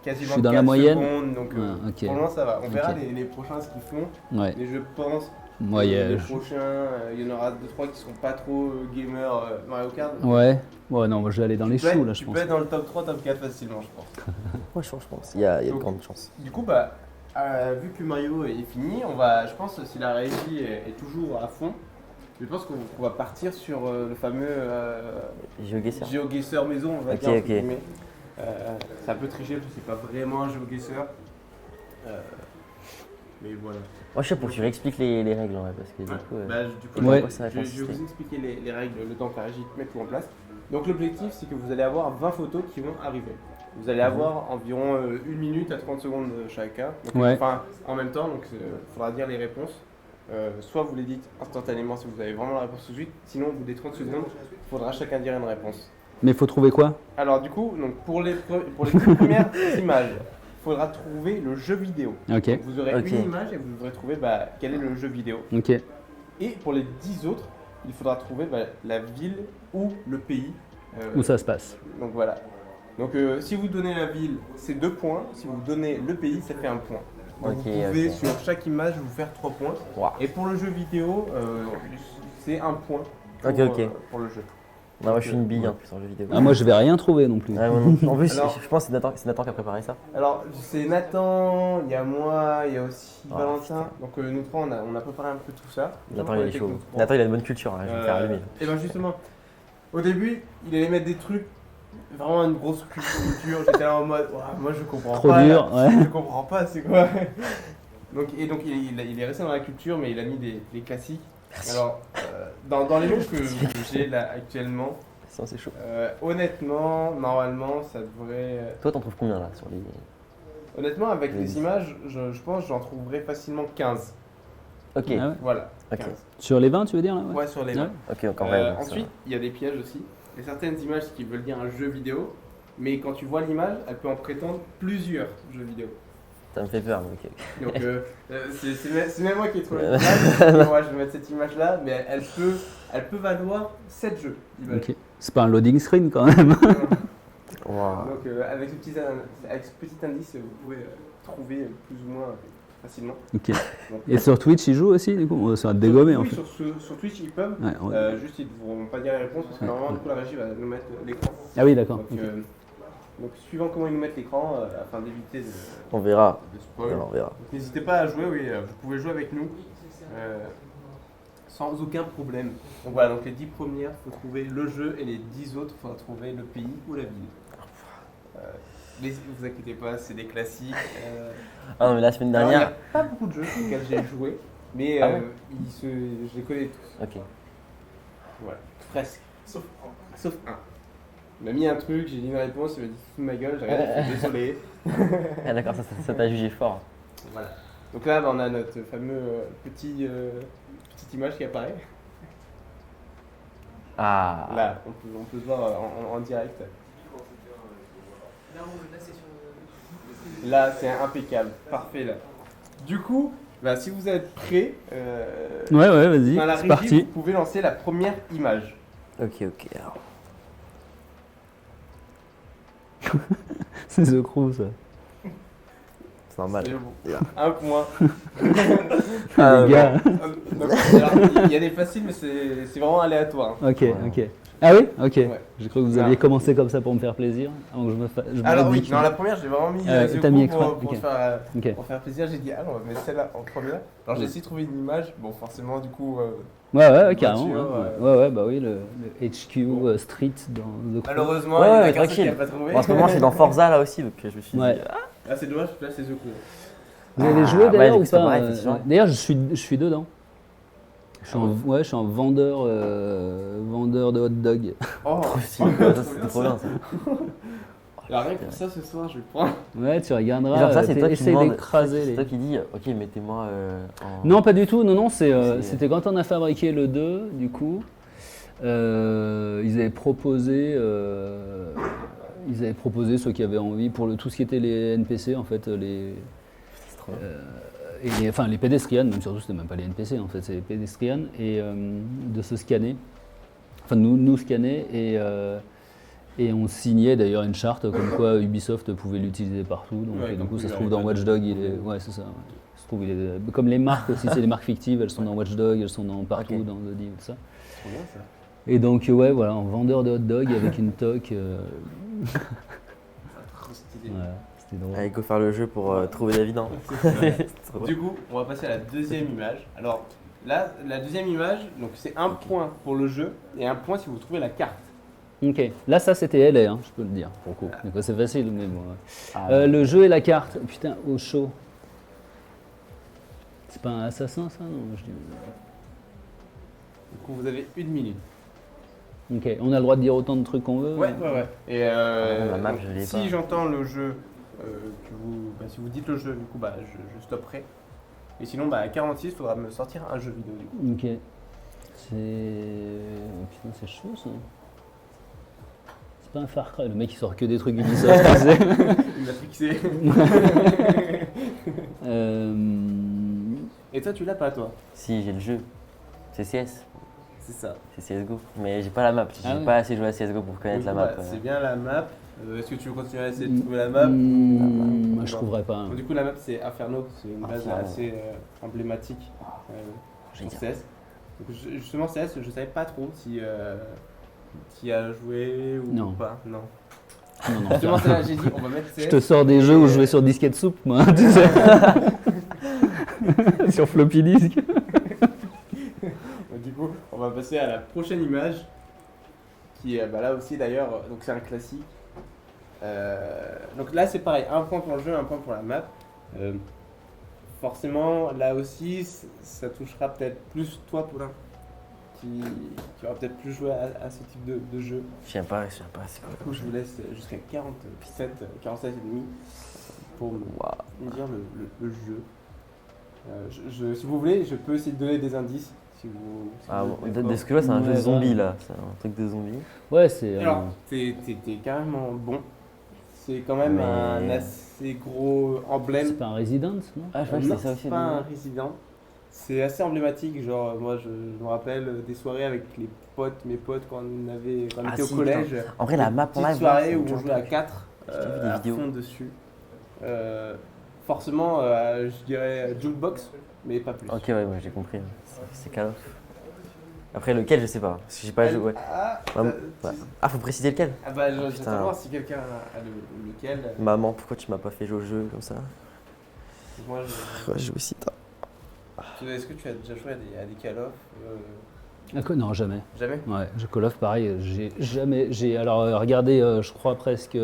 quasiment je suis dans la moyenne. Secondes, donc pour le moment, ça va. On verra les prochains ce qu'ils font. Ouais. Mais je pense que les prochains, il y en aura 2-3 qui seront pas trop gamers Mario Kart. Ouais, non, moi je vais aller dans les choux là, je pense. Tu peux être dans le top 3, top 4 facilement, je pense. Ouais, je pense. Il y a de grandes chances. Du coup, vu que Mario est fini, je pense si la régie est toujours à fond, Je pense qu'on va partir sur le fameux GeoGuessr. GeoGuessr maison, on va dire. Ok. C'est un peu triché parce que c'est pas vraiment un GeoGuessr. Mais voilà. Moi, je sais pour que tu réexpliques les règles, en vrai, parce que Du coup, Ouais. je vais vous expliquer les règles, le temps que la régie met tout en place. Donc l'objectif, c'est que vous allez avoir 20 photos qui vont arriver. Vous allez avoir environ 1 minute à 30 secondes chacun. Donc, enfin, en même temps, donc il faudra dire les réponses. Soit vous les dites instantanément si vous avez vraiment la réponse tout de suite, sinon au bout des 30 secondes, il faudra chacun dire une réponse. Mais il faut trouver quoi? Alors du coup, donc, pour les toutes premières images, il faudra trouver le jeu vidéo. Ok. Donc, vous aurez une image et vous devrez trouver quel est le jeu vidéo. Ok. Et pour les 10 autres, il faudra trouver la ville ou le pays. Où ça se passe. Donc voilà. Donc si vous donnez la ville, c'est 2 points. Si vous donnez le pays, ça fait 1 point. Donc vous pouvez sur chaque image vous faire 3 points. Wow. Et pour le jeu vidéo, c'est 1 point pour le jeu. Non, moi je suis une bille en plus en jeu vidéo. Ah, moi je vais rien trouver non plus. Ouais, moi non. En plus, Alors, je pense que c'est Nathan qui a préparé ça. Alors c'est Nathan, il y a moi, il y a aussi Oh, Valentin. Donc nous trois on a préparé un peu tout ça. Nathan il est chaud. Nathan il a une bonne culture, hein, je vais me faire allumer. Et bien justement, au début, il allait mettre des trucs, vraiment une grosse culture. J'étais là en mode, moi je comprends Trop pas. dur, ouais. Je comprends pas, c'est quoi. Donc il est resté dans la culture, mais il a mis des classiques. Merci. Alors, dans les mots que j'ai là actuellement, Ça c'est chaud. honnêtement, normalement, ça devrait. Toi t'en trouves combien là sur les. Honnêtement, avec Oui. les images, je pense que j'en trouverais facilement 15. Ok. Ah ouais. Voilà. Ok. 15. Sur les 20, tu veux dire là? Ouais, sur les Ouais. 20. Ok, encore vrai. Ensuite, il y a des pièges aussi. Il y a certaines images qui veulent dire un jeu vidéo, mais quand tu vois l'image, elle peut en prétendre plusieurs jeux vidéo. Ça me fait peur, mais ok. Donc, c'est même moi qui ai trouvé l'image. Moi, je vais mettre cette image-là, mais elle peut valoir 7 jeux. Ok. C'est pas un loading screen quand même. Wow. Donc, avec ce petit indice, vous pouvez trouver plus ou moins facilement. Ok. Donc, Et sur Twitch, ils jouent aussi du coup? Ça va te dégommer en oui, fait. sur Twitch, ils peuvent. Ouais. Juste, ils ne pourront pas dire les réponses parce que normalement, du coup, la régie va nous mettre l'écran. Ah oui, d'accord. Donc, Ok. donc, suivant comment ils nous mettent l'écran, afin d'éviter On verra. de spoil. On verra. Donc, n'hésitez pas à jouer, oui, vous pouvez jouer avec nous sans aucun problème. Donc voilà, donc les 10 premières, il faut trouver le jeu et les 10 autres, il faudra trouver le pays ou la ville. Vous inquiétez pas, c'est des classiques. Ah non, mais la semaine Alors, il n'y a dernière. pas beaucoup de jeux auxquels j'ai joué, mais Ah ouais je les connais tous. Ok. Voilà, presque. Sauf un. Il m'a mis un truc, j'ai dit une réponse, il m'a dit fous de ma gueule, j'ai rien fait, désolé. Ah d'accord, ça t'a jugé fort. Voilà. Donc là, on a notre fameux petite image qui apparaît. Ah. Là, on peut se voir en direct. Là, c'est impeccable. Parfait, là. Du coup, si vous êtes prêts, Ouais, vas-y, dans la c'est régie, parti. vous pouvez lancer la première image. Ok, alors. C'est The Crew ça. C'est normal. C'est bon. Yeah. Un point. Les gars. Donc, alors, il y a des faciles, mais c'est vraiment aléatoire. Ok. Ah oui? Ok. Ouais. J'ai cru que vous aviez commencé comme ça pour me faire plaisir. Avant que je me Alors oui, abdique. dans la première, j'ai vraiment mis t'as mis exprès, pour ok. Ok. faire plaisir. J'ai dit, on va mettre celle-là en première. Alors j'ai essayé de trouver une image. Bon, forcément, du coup, Ouais, carrément. voiture, Ouais, bah oui, le HQ Street dans The Crew. malheureusement, Ouais, il y en a ouais, qu'un seul qui tranquille. n'a pas trouvé. En ce moment, c'est dans Forza là aussi, donc je me suis dit. Ouais. Ah, c'est dommage, là, c'est The Crew. Vous avez Ah, joué ouais, d'ailleurs donc ou c'est pas pareil, effectivement. D'ailleurs, je suis dedans. Je suis en vendeur de hot dog. Oh, C'était trop bien ça. alors rien que pour ça, ce soir, je vais prendre. Ouais, tu Et regarderas. genre ça, c'est toi qui essaye demande. d'écraser C'est les. toi qui dis, ok, mettez-moi en. Non, pas du tout. Non, C'est- c'était quand on a fabriqué le 2, du coup. Ils avaient proposé ceux qui avaient envie pour tout ce qui était les NPC, en fait, les pédestrians, même surtout, c'était même pas les NPC, en fait, c'est les pédestrians, et de se scanner, enfin nous scanner, et on signait d'ailleurs une charte comme quoi Ubisoft pouvait l'utiliser partout, donc Ouais, et du comme coup ça se vous trouve dans l'avez Watch Dogs, ouais c'est ça. Ouais. Ça se trouve, comme les marques aussi, c'est des marques fictives, elles sont dans Watch Dogs, elles sont partout, Ok. dans The Div, tout ça. C'est trop bien ça. Et donc ouais, voilà, en vendeur de hot dog avec une toque, Trop stylé. voilà, c'était drôle. Allez, go faire le jeu pour trouver David. Hein. Du coup, on va passer à la deuxième image. Alors, Là, la deuxième image, donc c'est un point pour le jeu et un point si vous trouvez la carte. Ok, là ça c'était LA, hein, je peux le dire, pour le coup. Donc c'est facile, mais bon. Le jeu et la carte, putain, au chaud. C'est pas un assassin ça, non je dis... Du coup, vous avez 1 minute. Ok, on a le droit de dire autant de trucs qu'on veut. Ouais. Et la map, donc, je l'ai si pas. j'entends le jeu, si vous dites le jeu, du coup, je stopperai. Et sinon, à 46, il faudra me sortir un jeu vidéo. Du coup. Ok. Putain, c'est chaud ça. C'est pas un Far Cry, le mec il sort que des trucs Ubisoft. Il m'a fixé. Et toi, tu l'as pas, toi? Si, j'ai le jeu. C'est CS. C'est ça. C'est CSGO. Mais j'ai pas la map. J'ai pas assez joué à CSGO pour connaître la map. C'est bien la map. Est-ce que tu veux continuer à essayer de trouver la map? Moi je trouverais pas. Du coup, la map c'est Inferno. C'est une base assez emblématique sur CS. Donc, justement, CS, je savais pas trop si tu y as joué ou pas. Non. Non. Justement, là, j'ai dit, on va mettre CS. Je te sors des jeux où je jouais sur disquette soupe, moi, tu sais. Sur floppy disk. Du coup, on va passer à la prochaine image, qui est là aussi d'ailleurs, donc c'est un classique. Donc là c'est pareil, un point pour le jeu, un point pour la map. Forcément, là aussi, ça touchera peut-être plus toi, Paulin, qui aura peut-être plus joué à ce type de jeu. Je sais pas, c'est quoi. Du coup, je vous laisse jusqu'à 47 et demi pour me dire le jeu. Si vous voulez, je peux essayer de donner des indices. Si de ce que je vois, c'est un jeu de zombie là. C'est un truc de zombie. Ouais, c'est. Alors, t'es carrément bon. C'est quand même un assez gros emblème. C'est pas un Resident, non? Ah, je crois que c'est ça aussi. C'est pas un Resident. C'est assez emblématique. Genre, moi, je me rappelle des soirées avec mes potes, quand on était au collège. Putain. En vrai, la map en live. Soirée où on jouait à 4 à vidéos. fond dessus. Forcément, je dirais Jukebox, mais pas plus. Ok, ouais, j'ai compris. C'est Call of. Après, lequel, je sais pas. Parce que j'ai pas joué. Faut préciser lequel. Je veux savoir si quelqu'un a lequel. Maman, pourquoi tu m'as pas fait jouer au jeu comme ça? Moi, je joue aussi, toi. Est-ce que tu as déjà joué à des Call of Non, jamais. Jamais? Ouais, Call of, pareil, j'ai regardé, je crois, presque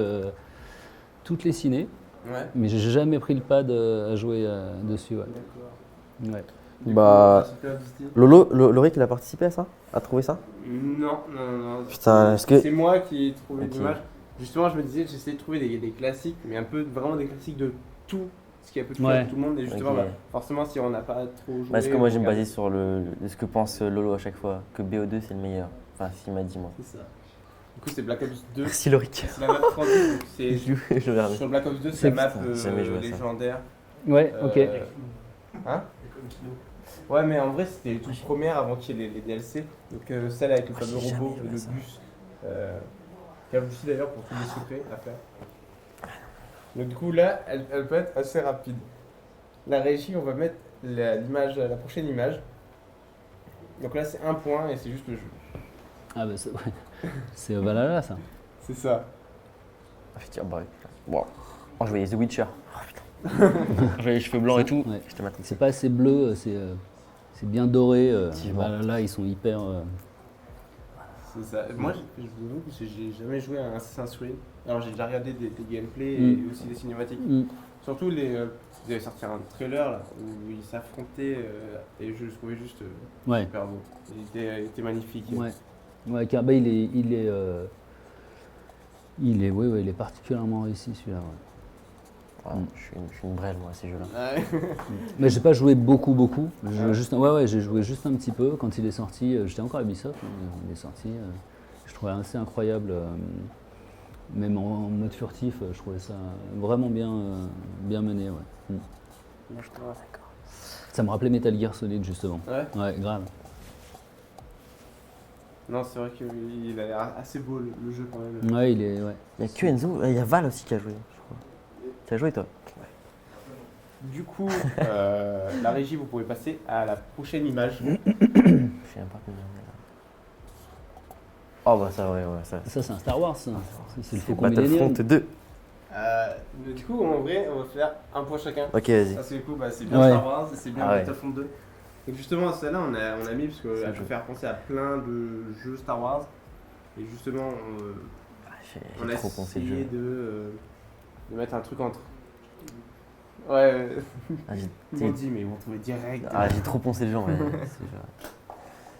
toutes les ciné. Ouais. Mais j'ai jamais pris le pad à jouer dessus. Ouais. D'accord. Ouais. Loric, il a participé à ça? A trouvé ça? Non. Putain, est-ce que. C'est moi qui ai trouvé l'image. Justement, je me disais, j'essayais de trouver des classiques, mais vraiment des classiques de tout ce qui a pu toucher tout le monde. Et justement, forcément, si on n'a pas trop joué. Parce que moi, je me basais sur ce que pense Lolo à chaque fois, que BO2 c'est le meilleur. Enfin, s'il m'a dit, moi. C'est ça. Du coup, c'est Black Ops 2. Merci Loric. C'est la map 30. C'est sur Black Ops 2, c'est la map légendaire. Ouais, ok. Hein? Ouais, mais en vrai, c'était les toutes premières avant qu'il y ait les DLC. Donc, celle avec le fameux robot, le bus. Qui a aussi d'ailleurs pour tous les secrets à faire. Donc, du coup, là, elle peut être assez rapide. La régie, on va mettre la prochaine image. Donc là, c'est un point et c'est juste le jeu. Ah, bah, c'est Valhalla, ça. C'est ça. Wow. Oh, je voyais The Witcher. Oh putain. J'avais les cheveux blancs et tout. Ouais. C'est pas assez bleu, c'est bien doré. Valhalla, ils sont hyper. C'est ça. Moi, je vous avoue que j'ai jamais joué à un Assassin's Creed. Alors, j'ai déjà regardé des gameplays et aussi des cinématiques. Surtout, ils avaient sorti un trailer là, où ils s'affrontaient et je le trouvais juste super beau. Il était magnifique. Ouais, Kirby, il est particulièrement réussi celui-là. Ouais. Je suis une brêle, moi, à ces jeux-là. Mais j'ai pas joué beaucoup. J'ai joué juste un petit peu quand il est sorti. J'étais encore à Ubisoft, il est sorti. Je trouvais assez incroyable, même en mode furtif. Je trouvais ça vraiment bien mené. Ouais. D'accord. Ça me rappelait Metal Gear Solid justement. Ouais, grave. Non, c'est vrai qu'il a l'air assez beau le jeu quand même. Ouais, il est. Il y a que Enzo, il y a Val aussi qui a joué, je crois. Tu as joué toi? Du coup, la régie, vous pouvez passer à la prochaine image. Je sais même pas combien on est là. Oh bah ça, ouais. Ça c'est un Star Wars, ça. C'est le Faucon Battlefront Millennium. 2. Du coup, en vrai, on va faire un point chacun. Ok, vas-y. Parce que du coup, c'est bien Star Wars et c'est bien Battlefront 2. Donc justement, celle-là, on a mis parce qu'elle peut faire penser à plein de jeux Star Wars. Et justement, on a essayé de mettre un truc entre. Ouais, ils m'ont dit, mais ils vont trouver direct. Ah, j'ai trop poncé le genre.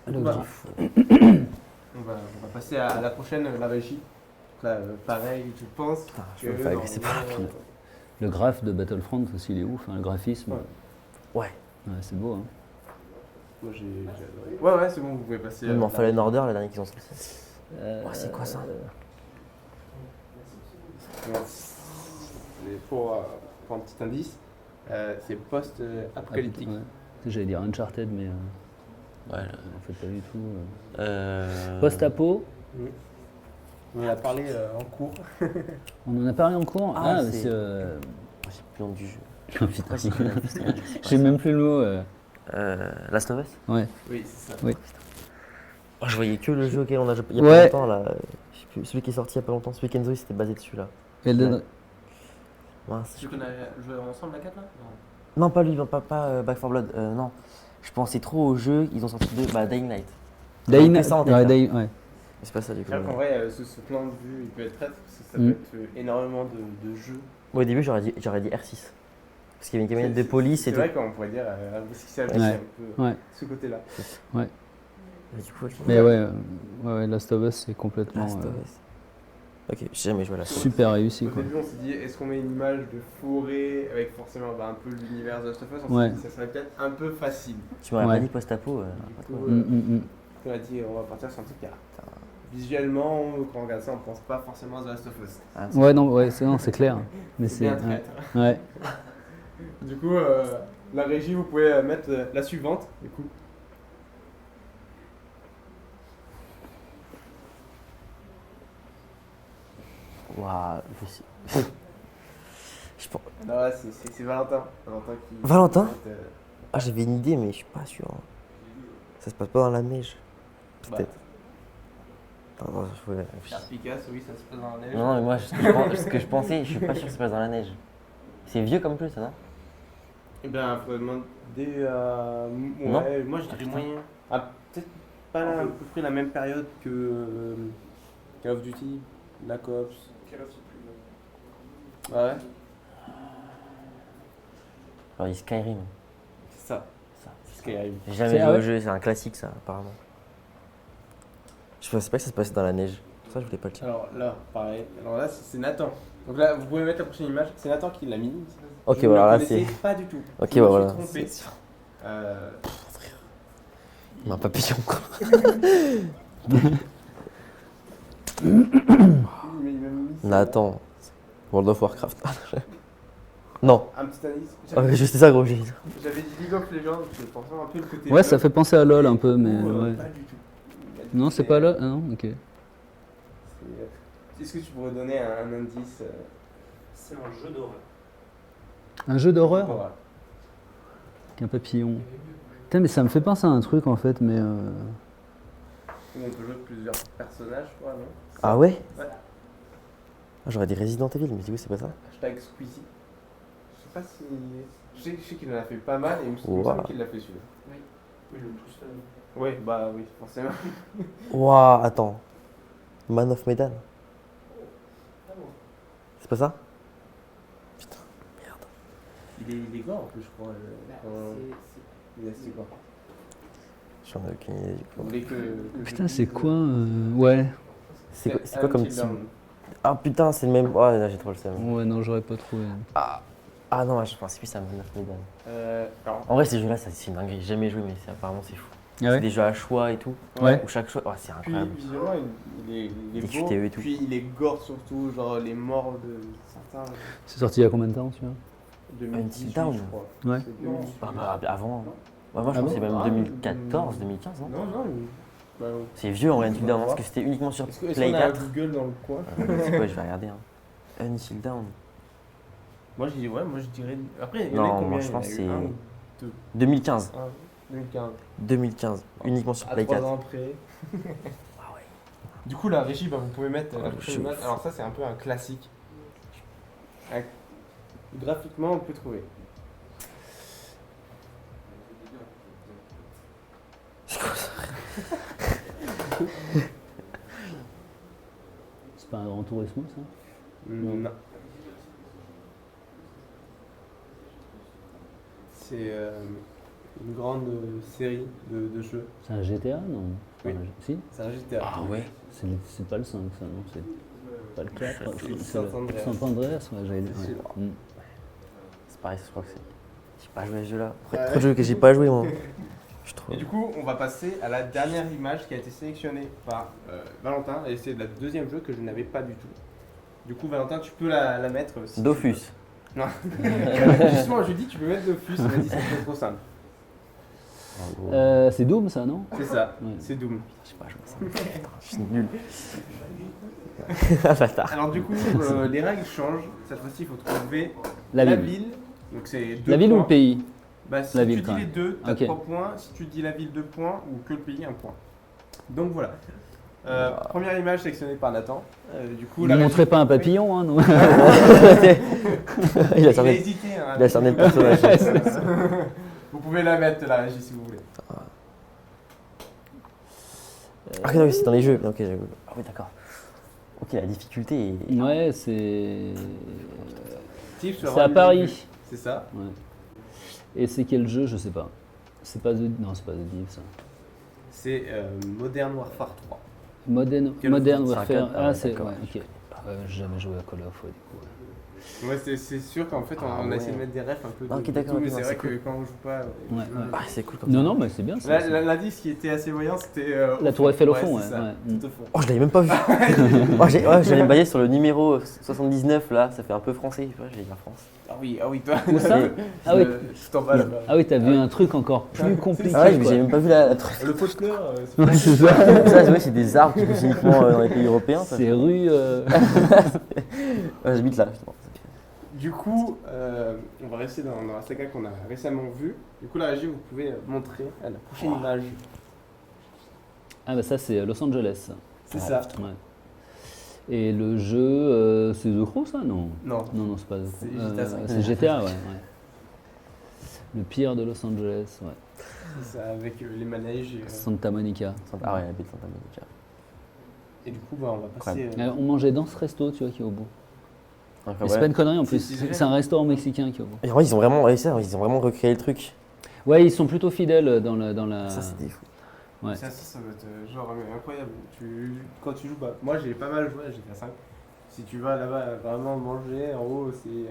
On va passer à la prochaine, la régie. Là, pareil, je pense. Je me fais agresser par la pile. Le graphe de Battlefront aussi, il est ouf, hein, le graphisme. Ouais. C'est beau. Hein. Moi, j'ai adoré. Ouais, c'est bon, vous pouvez passer. Même en Fallen Order, la dernière qu'ils ont sorti. C'est quoi ça? Pour un petit indice, c'est post-apocalyptique. Ouais. J'allais dire Uncharted, mais ouais, en fait pas du tout. Post-apo. On en a parlé en cours. On en a parlé en cours. c'est j'ai plus le nom du jeu. Oh, putain. J'ai même plus le mot. Last of Us? Ouais. Oui, c'est ça. Oui. Oh, je voyais que le jeu auquel on a joué il y a pas longtemps là. Je sais plus, celui qui est sorti il y a pas longtemps, celui Kenzo, il s'était basé dessus là. Elden... Tu qu'on a joué ensemble la 4 là? Non, pas lui, pas Back 4 Blood. Non. Je pensais trop au jeu, ils ont sorti deux, Dying Light. Dying Night. Ouais. C'est pas ça du coup. En vrai, ce plan de vue, il peut être traître parce que ça peut être énormément de jeux. Au début, j'aurais dit R6. Parce qu'il y avait une camionnette de police et tout. C'est vrai qu'on pourrait dire ce qui s'appelle un peu ce côté-là. Ouais. Du coup, mais ouais, Last of Us, c'est complètement. Last of Us. Ok, j'ai jamais joué à Last of Us. Super réussi. Au début, on s'est dit, est-ce qu'on met une image de forêt avec forcément un peu l'univers de Last of Us? On s'est dit, ça serait peut-être un peu facile. Tu m'aurais pas dit post-apo On a dit, on va partir sur un truc qui visuellement, quand on regarde ça, on pense pas forcément à The Last of Us. C'est clair. Mais c'est bien traître. Ouais. Du coup, la régie, vous pouvez mettre la suivante, du coup. Waouh, Non, c'est Valentin. Valentin Ah, j'avais une idée, mais je suis pas sûr. Ça se passe pas dans la neige. Peut-être. Picasso, oui, ça se passe dans la neige. Non, mais moi, ce que je pensais, je suis pas sûr que ça se passe dans la neige. C'est vieux comme jeu, ça, non? Eh bien, il faudrait demander à. Ouais, moi je dirais moyen. Peut-être pas à peu près la même période que Call of Duty, Black Ops. Call of Duty. Ouais. Alors, il y a Skyrim. C'est ça. Skyrim. J'ai jamais joué au jeu, c'est un classique, ça, apparemment. Je pensais pas que ça se passait dans la neige. Ça, je voulais pas le dire. Alors là, pareil. Alors là, c'est Nathan. Donc là, vous pouvez mettre la prochaine image. C'est Nathan qui l'a mis. Ok, voilà, là c'est. Pas du tout. Ok, voilà. Il m'a un papillon, quoi. Nathan. World of Warcraft. Non. Un petit indice. Je sais ça, gros. J'avais dit League of Legends, je pensais un peu le côté. Ouais, ça fait penser à LoL un peu, mais. Pas du tout. Non, c'est pas LoL. Ah non, ok. Est-ce que tu pourrais donner un indice? C'est un jeu d'horreur. Un jeu d'horreur avec un papillon. Putain, mais ça me fait penser à un truc en fait, mais. On peut jouer plusieurs personnages, quoi, non? Ah ouais? Ouais. J'aurais dit Resident Evil, mais du coup, c'est pas ça? Hashtag Squeezie. Je sais pas si. Je sais qu'il en a fait pas mal et il me semble qu'il l'a fait celui-là. Oui, ils l'ont tous fait. Oui, bah oui, forcément. Waouh, attends. Man of Medan. C'est pas ça? Putain, merde. Il est gore en plus, je crois. Il est assez gore. J'en ai aucune idée du coup. Vous voulez que Putain, c'est quoi Ouais. C'est quoi comme team? Ah putain, c'est le même. Ouais, là, j'ai trop le seum. Ouais, non, j'aurais pas trouvé. Ah non, je pensais plus à Man of Medan. En vrai, ces jeux-là, c'est une dinguerie. J'ai jamais joué, mais apparemment, c'est fou. Ah ouais c'est des jeux à choix et tout. Ouais. Où chaque choix. Oh, c'est incroyable. Puis visuellement, il est des beau. QTE et tout. Puis il est gore surtout, genre les morts de certains. C'est sorti il y a combien de temps, celui-là 2018, Down. je crois. Ouais. Avant. Ouais, moi, je pense que c'est même 2014, 2015, non? Non. C'est vieux en Until Dawn, parce que c'était uniquement sur Est-ce Play qu'on a 4. Google dans le coin? C'est quoi, je vais regarder. Until Dawn. Moi je dirais. Après, il y en a Non, combien? moi je pense que c'est. 2015. 2015. 2015, uniquement sur Play 4. 3 ans après. Ah ouais. Du coup, la régie, vous pouvez mettre la je prochaine suis image. ouf. Alors, ça, c'est un peu un classique. Graphiquement, on peut trouver. C'est pas un Gran Turismo, ça? Non. C'est une grande série de jeux. C'est un GTA, non? Oui. Si? C'est un GTA. Ah ouais. C'est pas le 5, ça, non? C'est pas le 4. C'est C'est le San Andreas. San Andreas, ouais, j'avais dit. C'est Ouais. sûr. C'est pareil, je crois que c'est. J'ai pas joué à ce jeu-là. Trop de jeux que j'ai pas joué, moi. Je trouve. Et du coup, on va passer à la dernière image qui a été sélectionnée par Valentin. Et c'est le deuxième jeu que je n'avais pas du tout. Du coup, Valentin, tu peux la mettre. Si Dofus. tu veux. Non. Justement, je lui dis, tu peux mettre Dofus. Il m'a dit, c'est trop simple. C'est Doom, ça, non? C'est ça, Ouais. c'est Doom. Je sais pas jouer à ça. Je suis nul. Bâtard. Alors, du coup, les règles changent. Cette fois-ci, il faut trouver La la ville. ville. Donc, c'est 2 La ville ou le pays? Bah, si La tu ville, dis quand les même. deux, tu as Ok. 3 points. Si tu dis la ville, 2 points. Ou que le pays, 1 point. Donc voilà. Première image sélectionnée par Nathan. Du coup, Vous ne montrez pas un papillon, hein, non? Il Il a a cerné hésité. Hein, il a cerné le personnage. Vous pouvez la mettre, la régie, si vous voulez. Ah non, oui, c'est dans les jeux. Ok, j'avoue. Ah oui, d'accord. Ok, la difficulté est. Ouais, c'est. Steve, tu vas C'est voir à le Paris. jeu. C'est ça. Ouais. Et c'est quel jeu? Je sais pas. C'est pas The... Non, c'est pas The Div, ça. C'est Modern Warfare 3. Modern Call of Warfare. Duty, c'est un Ah, ouais, c'est. d'accord. Ouais, ok. J'ai jamais joué à Call of, ouais, du coup. Ouais. Ouais, c'est sûr qu'en fait, on a essayé de mettre des refs un peu de, Ok, de d'accord, tout, mais ok, c'est non, vrai c'est que cool. quand on joue pas... Ouais, ouais. Ah, c'est cool comme Non, ça. non, mais c'est bien ça. L'indice qui était assez voyant, c'était... La tour Eiffel au fond, c'est ouais, ça, ouais. tout au fond. Oh, je l'avais même pas vu. J'allais me baser sur le numéro 79 là, ça fait un peu français, tu vois, je vais dire France. Ah oui, toi... Où ça? Ah oui. Je t'en bats là-bas. Ah oui, t'as vu un truc encore plus compliqué. Ah ouais, mais quoi. j'ai même pas vu la truc. Le pot de fleurs, c'est Ouais, pas... c'est ça. Ça, ouais, c'est des arbres qui poussent uniquement dans les pays européens. Ça. C'est rue. Ouais, j'habite là, justement. Du coup, on va rester dans la saga qu'on a récemment vue. Du coup, la régie, vous pouvez montrer à la prochaine image. Ah bah ça c'est Los Angeles. C'est ça. Ouais. Et le jeu, c'est The Crew ça? Non. Non. Non, c'est pas The Crew. C'est GTA 5. C'est GTA, ouais. Le pire de Los Angeles, ouais. C'est ça, avec les manèges. Santa Monica. Ah ouais, la baie de Santa Monica. Et du coup, bah, on va passer... On mangeait dans ce resto, tu vois, qui est au bout. Enfin, Mais c'est pas une connerie en plus. c'est C'est un restaurant mexicain qui est au bout. Et en vrai, ils ont vraiment réussi, ils ont vraiment recréé le truc. Ouais, ils sont plutôt fidèles dans la. Ça, c'était fou. Ouais. Ça va être genre incroyable. Quand tu joues, bah, moi j'ai pas mal joué à GTA 5. Si tu vas là-bas vraiment manger, en haut, c'est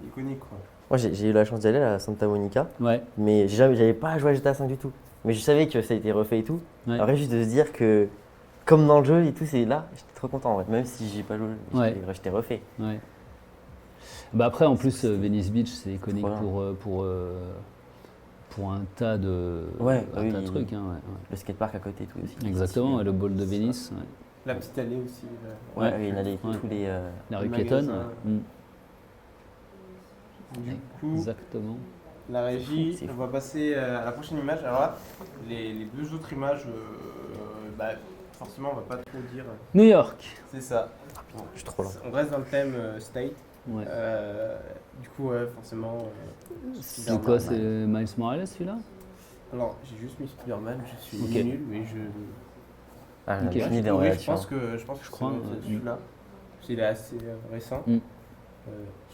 iconique quoi. Moi, j'ai eu la chance d'y aller à Santa Monica, Ouais. mais j'avais pas joué à GTA 5 du tout. Mais je savais que ça a été refait et tout. Ouais. Après, juste de se dire que, comme dans le jeu et tout, c'est là, j'étais trop content en vrai. Même si j'ai pas joué, Ouais. j'étais refait. Ouais. Bah après, en plus, Venice Beach, c'est iconique Voilà. pour un tas de, Ouais, un oui, tas de oui. trucs. Hein, Le skatepark à côté et tout aussi. Exactement, et le bol de Venise, ouais. La petite allée aussi. Ouais, Ouais. il y en a Ouais. tous les. La Le rue piétonne. magasin. Ouais. Du coup, Exactement. la régie, C'est fou. on va passer à la prochaine image. Alors là, les deux autres images, bah, forcément, on va pas trop dire. New York. C'est ça. Je suis trop lent. On reste dans le thème state. Ouais. Du coup, ouais, forcément. C'est quoi, c'est Miles Morales celui-là? Alors, j'ai juste mis Spider-Man, je suis Ok. nul, mais Ah, Ok. j'ai aucune idée en oui, je réaction. pense que Je crois, ça doit être ouais. celui-là. Il est assez récent. Mm.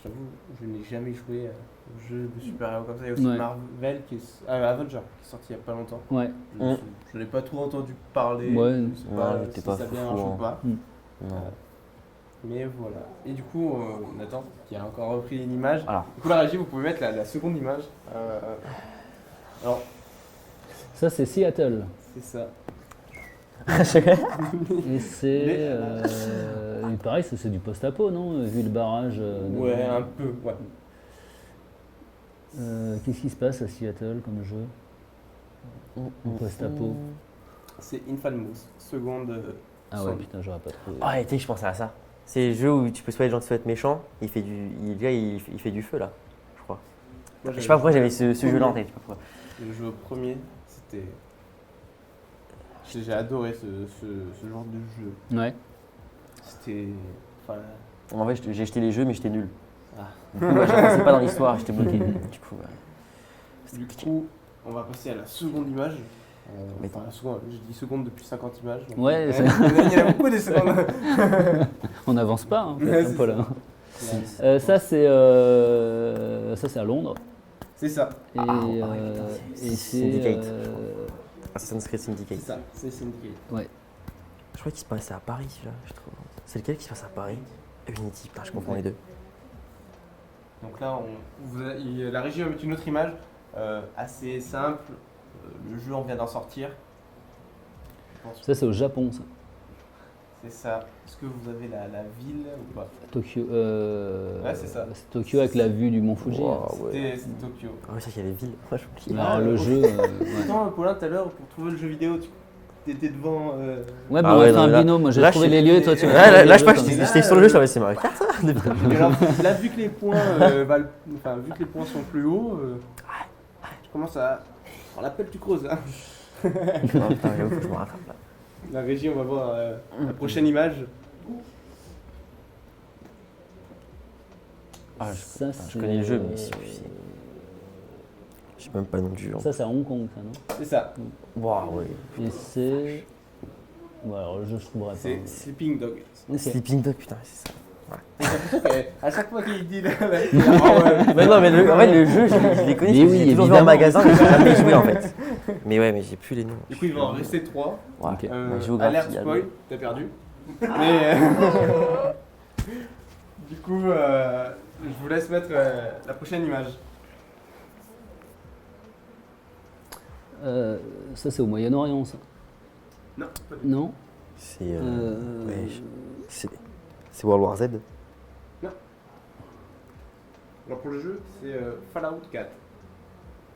J'avoue, je n'ai jamais joué à un jeu de super-héros comme ça. Il y a aussi Ouais. Marvel, Avenger, qui est sorti il n'y a pas longtemps. Ouais. Je n'ai pas trop entendu parler. Ouais. Je sais pas Ouais, t'es si pas ça bien fou, marche hein. ou pas. Non. Mais voilà. Et du coup, Nathan, qui a encore repris une image. Alors. Du coup, la régie, vous pouvez mettre la seconde image. Alors, Ça, c'est Seattle. c'est ça. Et c'est. Et pareil, c'est du post-apo, non? Vu le barrage. Ouais, un peu, ouais. Qu'est-ce qui se passe à Seattle comme jeu? En post-apo. C'est Infamous, seconde. Ah ouais, putain, j'aurais pas trouvé. Ah, tu sais, je pensais à ça. C'est le jeu où tu peux soit les gens qui souhaitent méchants, il fait du feu là, je crois. Moi, Je sais pas pourquoi j'avais ce jeu-là en tête. Je sais pas pourquoi. Le jeu au premier, c'était. J'ai adoré ce genre de jeu. Ouais. C'était. Enfin, En vrai, j'ai acheté les jeux, mais j'étais nul. Ah. Du coup, ouais, j'avançais pas dans l'histoire, j'étais bloqué. Du coup, du coup, on va passer à la seconde image. Mais Enfin, la seconde, je dis seconde depuis 50 images. donc, Ouais, il y en a beaucoup des secondes. On n'avance pas, hein, Ouais, un c'est peu, là. Ça, c'est à Londres. C'est ça. Et, et c'est. Syndicate. Assassin's Creed Syndicate. C'est ça, c'est Syndicate. Ouais. Je crois qu'il se passait à Paris celui-là, je trouve. C'est lequel qui se passe à Paris? Unity, putain, je confonds les deux. Donc là, la régie va mettre une autre image assez simple. Le jeu, on vient d'en sortir. Ça, c'est au Japon, ça. C'est ça. Est-ce que vous avez la ville ou pas? Tokyo. Ouais, c'est ça. C'est Tokyo avec la vue du mont Fuji. Wow. C'était Tokyo. Ah oui, c'est qu'il y a les villes. Moi, j'oublie. Alors, le jeu. Pourtant, Paulin, tout à l'heure, pour trouver le jeu vidéo, tu étais devant. Ouais, mais on a fait un binôme. Moi, j'ai trouvé les lieux et toi, tu Là, je crois que j'étais sur le jeu, je savais c'est marqué ça. Alors, là, vu que les points, vu que les points sont plus hauts, je commence à. On l'appelle, tu creuses. Hein. Non, putain, j'avoue, faut que je me rattrape là. La régie, on va voir la prochaine image. Ah, Ça, je connais le jeu, mais je sais même pas le nom du jeu. Ça, c'est à Hong Kong, ça, non? C'est ça. Waouh, ouais. Et c'est. Bon, alors, le jeu, je trouverai pas. C'est Sleeping Dog. Ok. Sleeping Dog, putain, c'est ça. À chaque fois qu'il dit là. Mais non, mais en fait, le jeu, je les connais, Mais parce que oui, j'ai toujours vu évidemment. en magasin, mais j'ai jamais joué en fait. Mais ouais, mais j'ai plus les noms. Du coup, il va en rester 3. Ouais, Ok. la géographie, Alerte il y a- spoil, t'as perdu. Mais. Du coup, je vous laisse mettre la prochaine image. Ça, c'est au Moyen-Orient, ça. Non, pas du tout. Non? C'est. Ouais, c'est World War Z. Alors pour le jeu, c'est Fallout 4.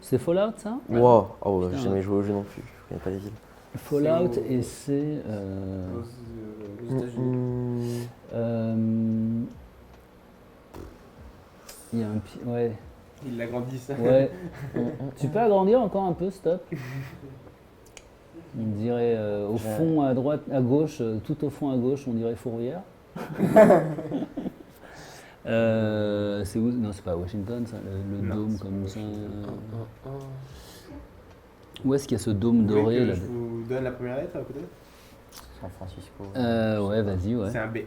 C'est Fallout, ça? Ouais. Wow, oh, j'ai Putain. jamais joué au jeu non plus, je connais pas les villes. Fallout, C'est au- et c'est. Aux États-Unis. Il y a un ouais. Il l'agrandissent. Ouais. Tu peux agrandir encore un peu, stop? On dirait au fond à droite, à gauche, tout au fond à gauche, on dirait Fourvière. C'est où? Non, c'est pas à Washington, ça, le Non, dôme c'est comme pas ça. Washington. Où est-ce qu'il y a ce dôme Vous voulez doré que là? je vous donne la première lettre peut-être? San Francisco. Ouais, vas-y, ouais. C'est un B.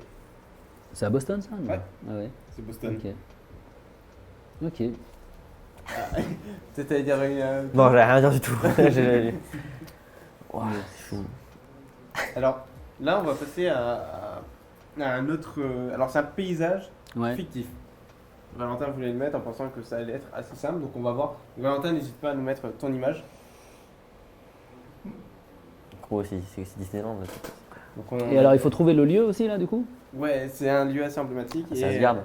C'est à Boston, ça? non? Ouais. Ah ouais. C'est Boston. Ok. Peut-être allais dire une. Non, j'allais rien dire du tout. Wow, c'est fou. Alors là, on va passer à un autre. Alors c'est un paysage Ouais. fictif. Valentin voulait le mettre en pensant que ça allait être assez simple, donc on va voir. Valentin, n'hésite pas à nous mettre ton image. Gros, c'est Disneyland. Là. Donc on- Et alors, il faut trouver le lieu aussi, là, du coup? Ouais, c'est un lieu assez emblématique. C'est Asgard.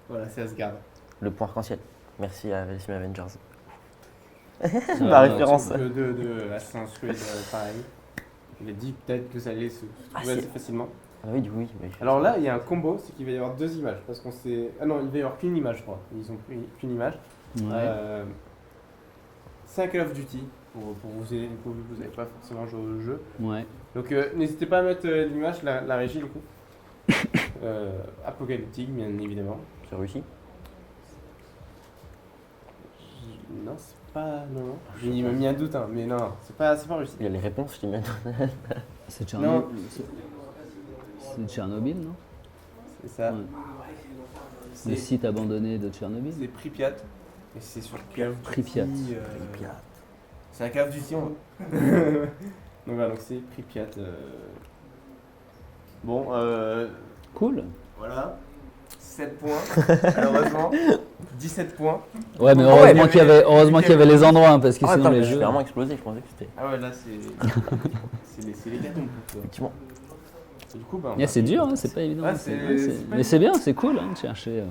Voilà, c'est Asgard. Le point arc-en-ciel. Merci à les Avengers. Ça Ma va, référence. De Assassin's Creed, pareil. Il a dit peut-être que ça allait se trouver assez facilement. Ah oui, oui. Alors là, il y a un combo, c'est qu'il va y avoir deux images. Parce qu'on s'est. Ah non, il va y avoir qu'une image, je crois. Ils ont qu'une image. Ouais. C'est un Call of Duty, pour vous aider, pour vous n'avez pas forcément joué au jeu. Ouais. Donc n'hésitez pas à mettre l'image, la régie du coup. Apocalyptique, bien évidemment. C'est réussi. Non, c'est pas. Non. Il m'a mis un doute, hein, mais non, c'est pas réussi. Il y a les réponses, je t'ai mis. C'est Non. Tchernobyl. C'est Tchernobyl, non? C'est ça. Ouais. C'est- Le site abandonné de Tchernobyl. C'est Pripyat. Et c'est sur Call of Duty. Pripyat. C'est un Call of Duty, on voit. Donc voilà, donc c'est Pripyat. Bon, Cool. voilà. 7 points, malheureusement. 17 points. Ouais, mais Ouais, heureusement mais- qu'il y avait les endroits, hein, parce que Ah, sinon attends, les je suis jeux. vraiment explosé, je pensais que c'était. Ah ouais, là c'est les cartons pour toi. Effectivement. Et du coup, bah, on Yeah, va- c'est dur, hein, c'est pas évident. Ouais, c'est- c'est- ouais, c'est c'est- pas Mais c'est bien, c'est cool hein, de chercher.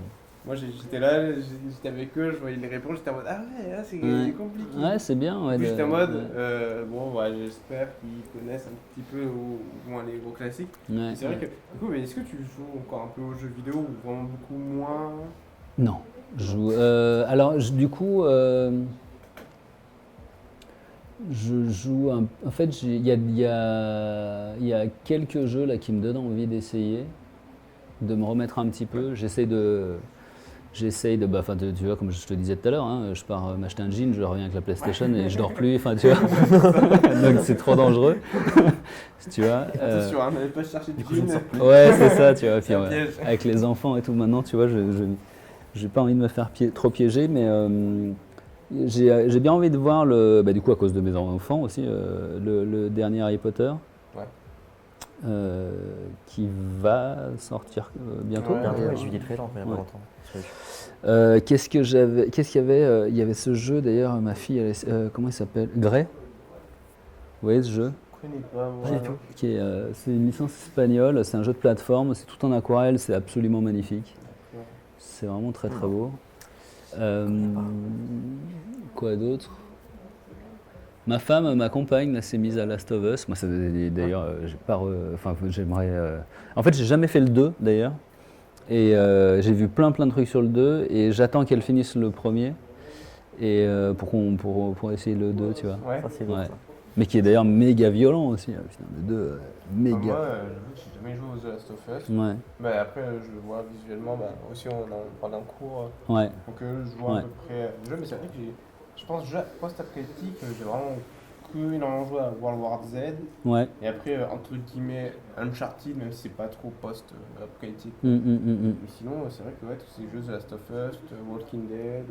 Moi j'étais là, j'étais avec eux, je voyais les réponses, j'étais en mode ah ouais, là, c'est Ouais. compliqué. Ouais, c'est bien. Ouais, Du coup, j'étais en mode ouais. bon, ouais, j'espère qu'ils connaissent un petit peu au moins les gros classiques. Ouais, C'est vrai ouais. que du coup, mais est-ce que tu joues encore un peu aux jeux vidéo ou vraiment beaucoup moins? Non. Je joue, alors, du coup, je joue. En fait, il y a quelques jeux là qui me donnent envie d'essayer, de me remettre un petit peu. J'essaie j'essaye de, tu vois, comme je te disais tout à l'heure, hein, je pars m'acheter un jean, je reviens avec la PlayStation et je dors plus, enfin tu vois, donc c'est trop dangereux, tu vois. Attention, n'allez pas chercher du jean. Ouais, c'est ça, tu vois, puis avec les enfants et tout maintenant, tu vois, j'ai pas envie de me faire trop piéger, mais j'ai bien envie de voir, du coup à cause de mes enfants aussi, le dernier Harry Potter. Qui va sortir bientôt. J'ai vu des trailers il y a pas longtemps. Qu'est-ce qu'il y avait il y avait ce jeu d'ailleurs, ma fille, comment il s'appelle? Grey. Vous voyez ce jeu? Je connais pas, moi. C'est une licence espagnole, c'est un jeu de plateforme, c'est tout en aquarelle, c'est absolument magnifique. C'est vraiment très très beau. Quoi d'autre? Ma femme, ma compagne, là, s'est mise à Last of Us. Moi, d'ailleurs, j'aimerais. En fait, j'ai jamais fait le 2 d'ailleurs. Et j'ai vu plein de trucs sur le 2. Et j'attends qu'elle finisse le premier. Et pour essayer le 2, tu vois. Ouais. Ça, c'est bon, ça. Mais qui est d'ailleurs méga violent aussi. Putain, le 2, méga. Moi, j'ai jamais joué aux The Last of Us. Ouais. Mais après, je le vois visuellement. Aussi, on en parle en cours. Ouais. Donc, je vois à peu près le jeu. Mais c'est vrai que je pense déjà, post-apocalyptique, j'ai vraiment cru énormément joué à World War Z. Ouais. Et après, entre guillemets, Uncharted, même si c'est pas trop post-apocalyptique. Mais sinon, c'est vrai que tous ces jeux The Last of Us, Walking Dead.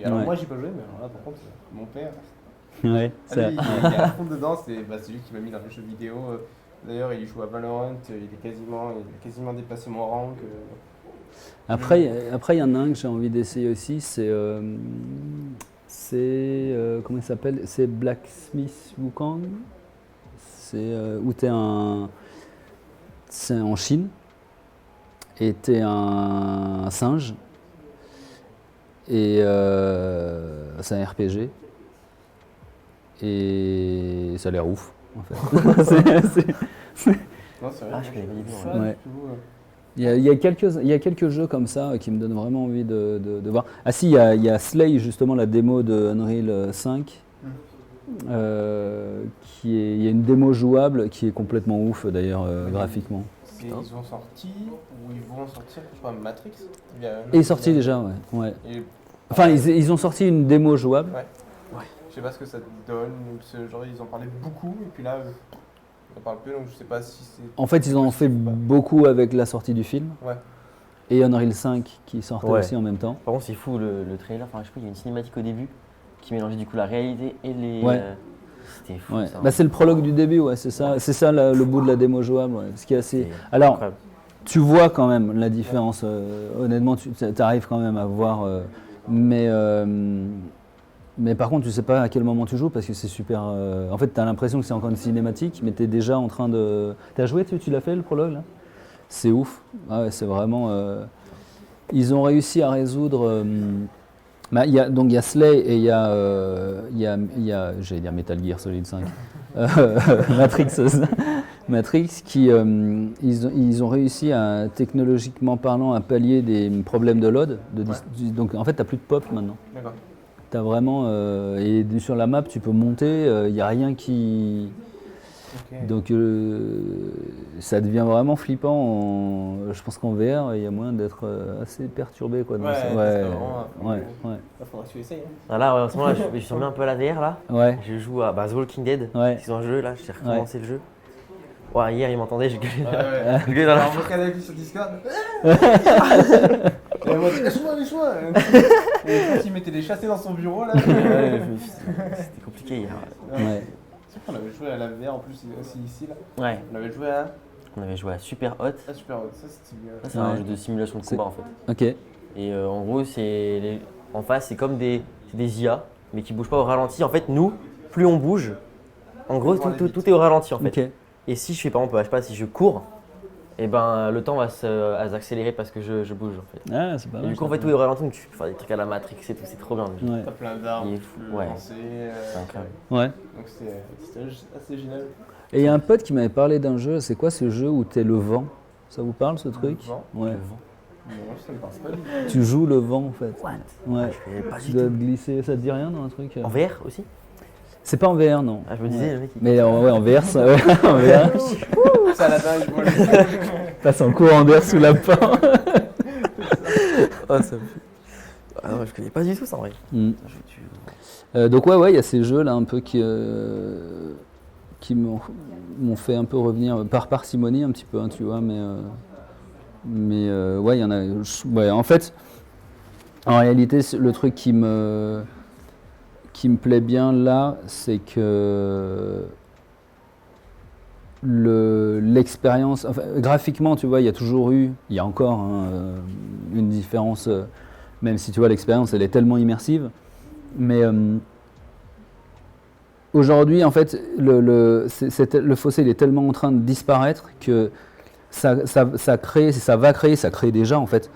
Alors, moi, j'y pas joué, mais alors là, par contre, mon père. Ouais. Lui, il est à fond dedans, c'est lui qui m'a mis dans les jeux vidéo. D'ailleurs, il joue à Valorant, il a quasiment dépassé mon rank. Après, il y en a un que j'ai envie d'essayer aussi, c'est comment il s'appelle? C'est Blacksmith Wukong. C'est où c'est en Chine et t'es un singe et c'est un RPG et ça a l'air ouf en fait. Non, c'est vrai. Je connais pas du tout. Ouais. Il y a quelques jeux comme ça qui me donnent vraiment envie de voir. Ah si, il y a Slay, justement, la démo de Unreal 5. Il y a une démo jouable qui est complètement ouf d'ailleurs graphiquement. Ils ont sorti, ou ils vont sortir, je crois, Matrix. Et il est sorti déjà, ouais. Enfin, ils ont sorti une démo jouable. Ouais. Je sais pas ce que ça donne, genre ils en parlaient beaucoup, et puis là, on en parle peu, donc je sais pas si c'est... En fait, ils en ont fait beaucoup avec la sortie du film. Ouais. Et Unreal 5 qui sortait aussi en même temps. Par contre, c'est fou le trailer, enfin, je sais pas, il y a une cinématique au début qui mélangeait du coup la réalité et les... C'était fou ça. C'est le prologue du début, c'est ça le bout de la démo jouable. Ce qui est assez... Alors, incroyable. Tu vois quand même la différence, honnêtement, tu arrives quand même à voir, mais par contre, tu sais pas à quel moment tu joues parce que c'est super... en fait, tu as l'impression que c'est encore une cinématique, mais tu es déjà en train de... Tu as joué, tu l'as fait le prologue là? C'est ouf, c'est vraiment... Ils ont réussi à résoudre... il y a Slay et il y a j'allais dire Metal Gear Solid 5, Matrix qui ils ont réussi à, technologiquement parlant, à pallier des problèmes de load. Donc en fait, tu n'as plus de pop maintenant. D'accord. T'as vraiment et sur la map tu peux monter, il n'y a rien qui... Okay. Donc ça devient vraiment flippant. Je pense qu'en VR il y a moyen d'être assez perturbé quoi. Ouais. Il faudra que tu essayes. Hein. Là en ce moment je suis tombé un peu à la VR là. Ouais. Je joue à The Walking Dead. Ils ont un jeu là, j'ai recommencé le jeu. Ouais, hier il m'entendait, j'ai gueulé. Je gueulais dans la... On me avec lui sur Discord. Et moi, lâche-moi. Et il mettait des chassés dans son bureau là. C'était compliqué hier. Ouais. On avait joué à la VR en plus aussi ici là. Ouais. On avait joué à Super Hot. Super Hot, ça c'était bien. Ça c'est un jeu de simulation de combat en fait. Ok. Et en gros en face c'est comme des IA mais qui bougent pas au ralenti. En fait nous, plus on bouge, en gros tout est au ralenti en fait. Okay. Et si je fais par exemple, je sais pas, si je cours, et ben le temps va s'accélérer parce que je bouge en fait. Ah, c'est pas mal. Et du coup en fait tout est au ralenti, donc tu peux faire des trucs à la Matrix et tout, c'est trop bien. T'as plein d'armes, c'est incroyable. Ouais. Donc c'était assez génial. Et il y a un pote qui m'avait parlé d'un jeu, c'est quoi ce jeu où t'es le vent? Ça vous parle ce truc? Le vent. Ouais. Le vent. Non, ça me parle pas. Tu joues le vent en fait. Ouais. Je tu dois te glisser, ça te dit rien dans un truc? En VR aussi? C'est pas en VR non. Ah, je me disais, le mec. Mais en VR, ça, en VR. Ça la dingue, passe en courant d'air sous la porte. Ah, ça me fait... Ah non, je connais pas du tout ça en vrai. Donc ouais, il y a ces jeux là un peu qui m'ont fait un peu revenir par parcimonie un petit peu, hein, tu vois, mais ouais, il y en a. Ouais, en fait, en réalité, le truc qui me plaît bien là, c'est que l'expérience, enfin, graphiquement, tu vois, il y a encore hein, une différence, même si tu vois l'expérience, elle est tellement immersive, mais aujourd'hui, en fait, le fossé il est tellement en train de disparaître que ça crée déjà en fait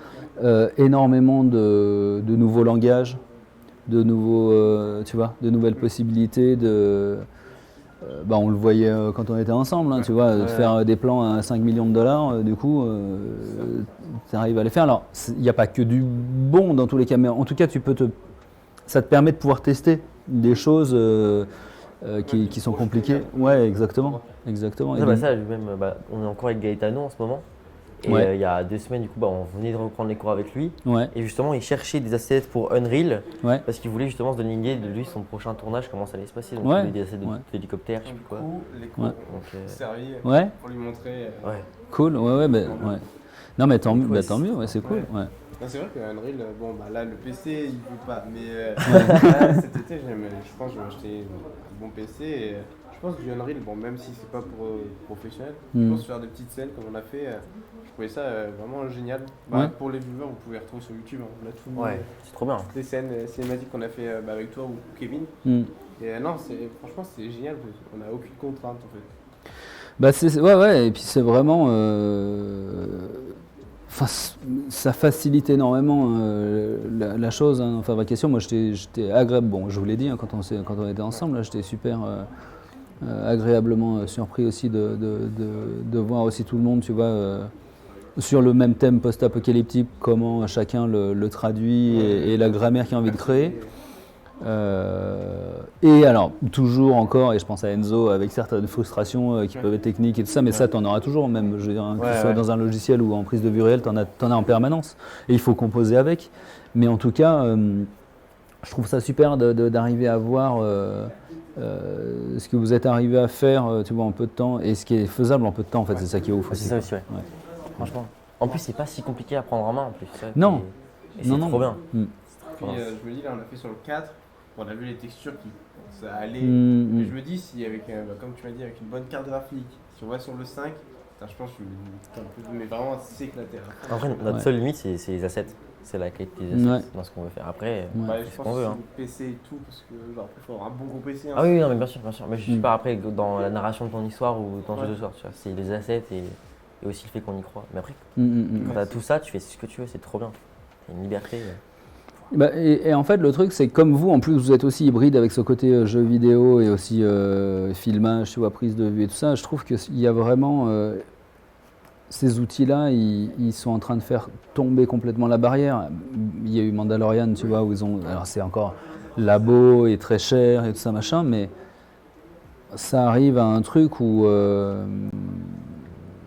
énormément de nouveaux langages, de nouveaux, tu vois, de nouvelles possibilités on le voyait quand on était ensemble, hein, tu vois, de faire des plans à 5 millions de dollars, du coup, tu arrives à les faire. Alors, il n'y a pas que du bon dans tous les cas, mais en tout cas, ça te permet de pouvoir tester des choses qui sont compliquées. Ouais, exactement. Ouais, ça, même, on est encore avec Gaetano en ce moment. Et il y a 2 semaines, du coup, on venait de reprendre les cours avec lui. Ouais. Et justement, il cherchait des assets pour Unreal. Ouais. Parce qu'il voulait justement se donner une idée de lui, son prochain tournage, comment ça allait se passer. Donc, il voulait des assets d'hélicoptère, je sais plus quoi. Les cours servis pour lui montrer. Cool, ouais. Non, mais tant mieux, c'est cool. Ouais. Non, c'est vrai que Unreal, là, le PC, il veut pas. Mais là, cet été, je pense que je vais acheter un bon PC. Et, je pense que du Unreal, même si c'est pas pour professionnel, je pense faire des petites scènes comme on a fait. Je trouvais ça vraiment génial. Pour les viewers, vous pouvez retrouver sur YouTube. On a tout c'est trop bien. Toutes les scènes cinématiques qu'on a fait avec toi ou Kevin. Et non, franchement, c'est génial. On n'a aucune contrainte en fait. Ouais, et puis c'est vraiment. Ça facilite énormément la chose, hein, en fabrication. Moi, j'étais agréable. Bon, je vous l'ai dit, hein, quand on était ensemble, là, j'étais super agréablement surpris aussi de voir aussi tout le monde, tu vois, sur le même thème post-apocalyptique, comment chacun le traduit et la grammaire qu'il a envie de créer. Et alors, toujours encore, et je pense à Enzo, avec certaines frustrations qui peuvent être techniques et tout ça, mais ça, t'en auras toujours, même, je veux dire, que ce soit dans un logiciel ou en prise de vue réelle, t'en as en permanence. Et il faut composer avec. Mais en tout cas, je trouve ça super d'arriver à voir ce que vous êtes arrivé à faire, tu vois, en peu de temps, et ce qui est faisable en peu de temps, en fait, c'est ça qui est ouf aussi. C'est ça aussi, franchement. En plus, c'est pas si compliqué à prendre en main, en plus. Non. Et c'est trop bien. Puis, je me dis, là, on a fait sur le 4. On a vu les textures ça allait. Mais je me dis, si avec, comme tu m'as dit, avec une bonne carte graphique, si on va sur le 5, je pense que mais vraiment s'éclater. Après, notre seule limite, c'est les assets. C'est la qualité des assets dans ce qu'on veut faire. Après, c'est ce qu'on veut. Le PC et tout, parce que il faut avoir un bon gros PC. Ah oui, non, mais bien sûr. Mais je suis pas après dans la narration de ton histoire ou dans le jeu de soir. C'est les assets et aussi le fait qu'on y croit. Mais après, quand tu as tout ça, tu fais ce que tu veux, c'est trop bien. C'est une liberté. Et en fait, le truc, c'est que comme vous, en plus, vous êtes aussi hybride avec ce côté jeu vidéo et aussi filmage, tu vois, prise de vue et tout ça. Je trouve qu'il y a vraiment ces outils-là, ils sont en train de faire tomber complètement la barrière. Il y a eu Mandalorian, tu vois, où ils ont. Alors, c'est encore labo et très cher et tout ça, machin, mais ça arrive à un truc où.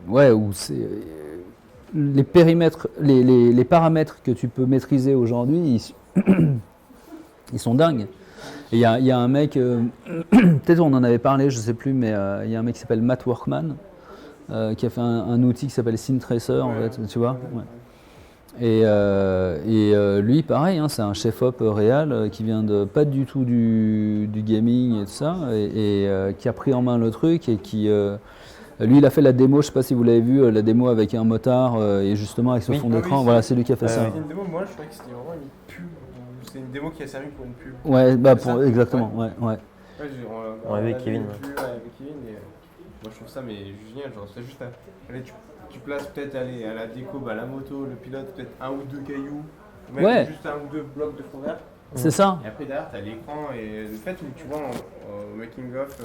Où c'est. Les périmètres, les paramètres que tu peux maîtriser aujourd'hui, ils sont dingues. Il y a un mec, peut-être on en avait parlé, je sais plus, mais il y a un mec qui s'appelle Matt Workman, qui a fait un outil qui s'appelle SceneTracer, en fait, tu vois. Et lui, pareil, hein, c'est un chef-op réel qui vient pas du tout du gaming et tout ça, et qui a pris en main le truc et qui... lui, il a fait la démo, je ne sais pas si vous l'avez vu, la démo avec un motard et justement avec ce fond d'écran. Voilà, c'est lui qui a fait ça. Une démo, moi, je croyais que c'était vraiment une pub. C'est une démo qui a servi pour une pub. Ouais, exactement. Ouais. On avait Kevin. Avec Kevin et moi, je trouve ça génial. Genre, c'est juste, tu places peut-être à la déco, la moto, le pilote, peut-être 1 ou 2 cailloux, même juste 1 ou 2 blocs de fond vert. C'est ça. Et après, derrière, tu as l'écran et le fait où tu vois au making-of.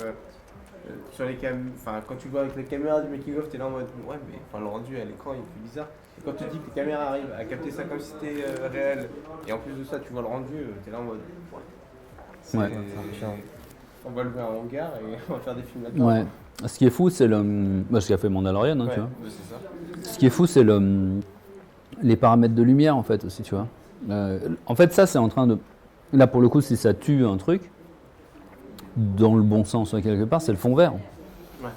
Sur les quand tu vois avec la caméra du making of, t'es là en mode mais le rendu à l'écran il est plus bizarre. Et quand tu dis que les caméras arrivent à capter ça comme si c'était réel, et en plus de ça tu vois le rendu, t'es là en mode on va le voir en hangar et on va faire des films là-dedans. Ouais. Ce qui est fou, c'est ce qui a fait Mandalorian, hein, tu vois. C'est ça. Ce qui est fou, c'est les paramètres de lumière en fait aussi, tu vois. En fait, ça c'est en train de... Là pour le coup, si ça tue un truc, dans le bon sens quelque part, c'est le fond vert. Ouais.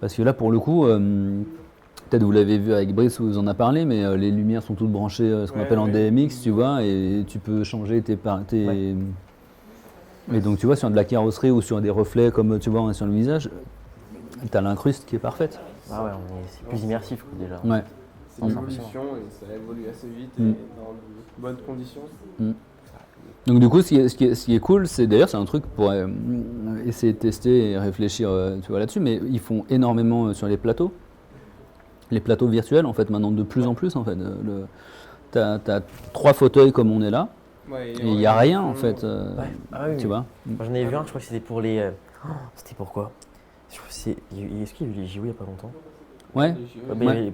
Parce que là pour le coup, peut-être vous l'avez vu avec Brice, vous en a parlé, mais les lumières sont toutes branchées, ce qu'on appelle en DMX, tu vois, et tu peux changer tes... Et donc tu vois, sur de la carrosserie ou sur des reflets comme tu vois sur le visage, tu as l'incruste qui est parfaite. Ah ouais, c'est plus immersif quoi, déjà. Ouais. C'est une évolution et ça évolue assez vite et dans de bonnes conditions. Donc du coup, ce qui est cool, c'est d'ailleurs c'est un truc pour essayer de tester et réfléchir tu vois, là-dessus, mais ils font énormément sur les plateaux virtuels en fait maintenant de plus en plus en fait. T'as 3 fauteuils comme on est là. Ouais, et il n'y a rien en fait, tu vois. Moi, j'en avais vu un, je crois que c'était pour les... c'était pourquoi? Est-ce qu'il y a eu les JO il n'y a pas longtemps? Ouais.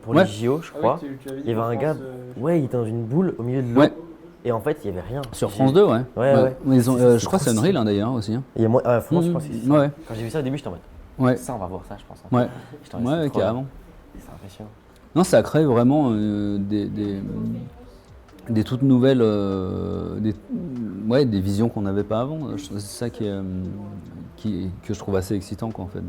Pour les JO, je crois, il y avait un gars, il était dans une boule au milieu de l'eau, et en fait, il n'y avait rien. Sur France 2, ouais. Ouais. Mais ils ont, je crois que c'est Unreal d'ailleurs aussi. Hein. Il y a France, je crois que c'est ça. Ouais. Quand j'ai vu ça au début, j'étais en mode, ça, on va voir ça, je pense. Ouais, carrément. C'est impressionnant. Non, ça crée vraiment des toutes nouvelles, des visions qu'on n'avait pas avant. C'est ça que je trouve assez excitant quoi, en fait,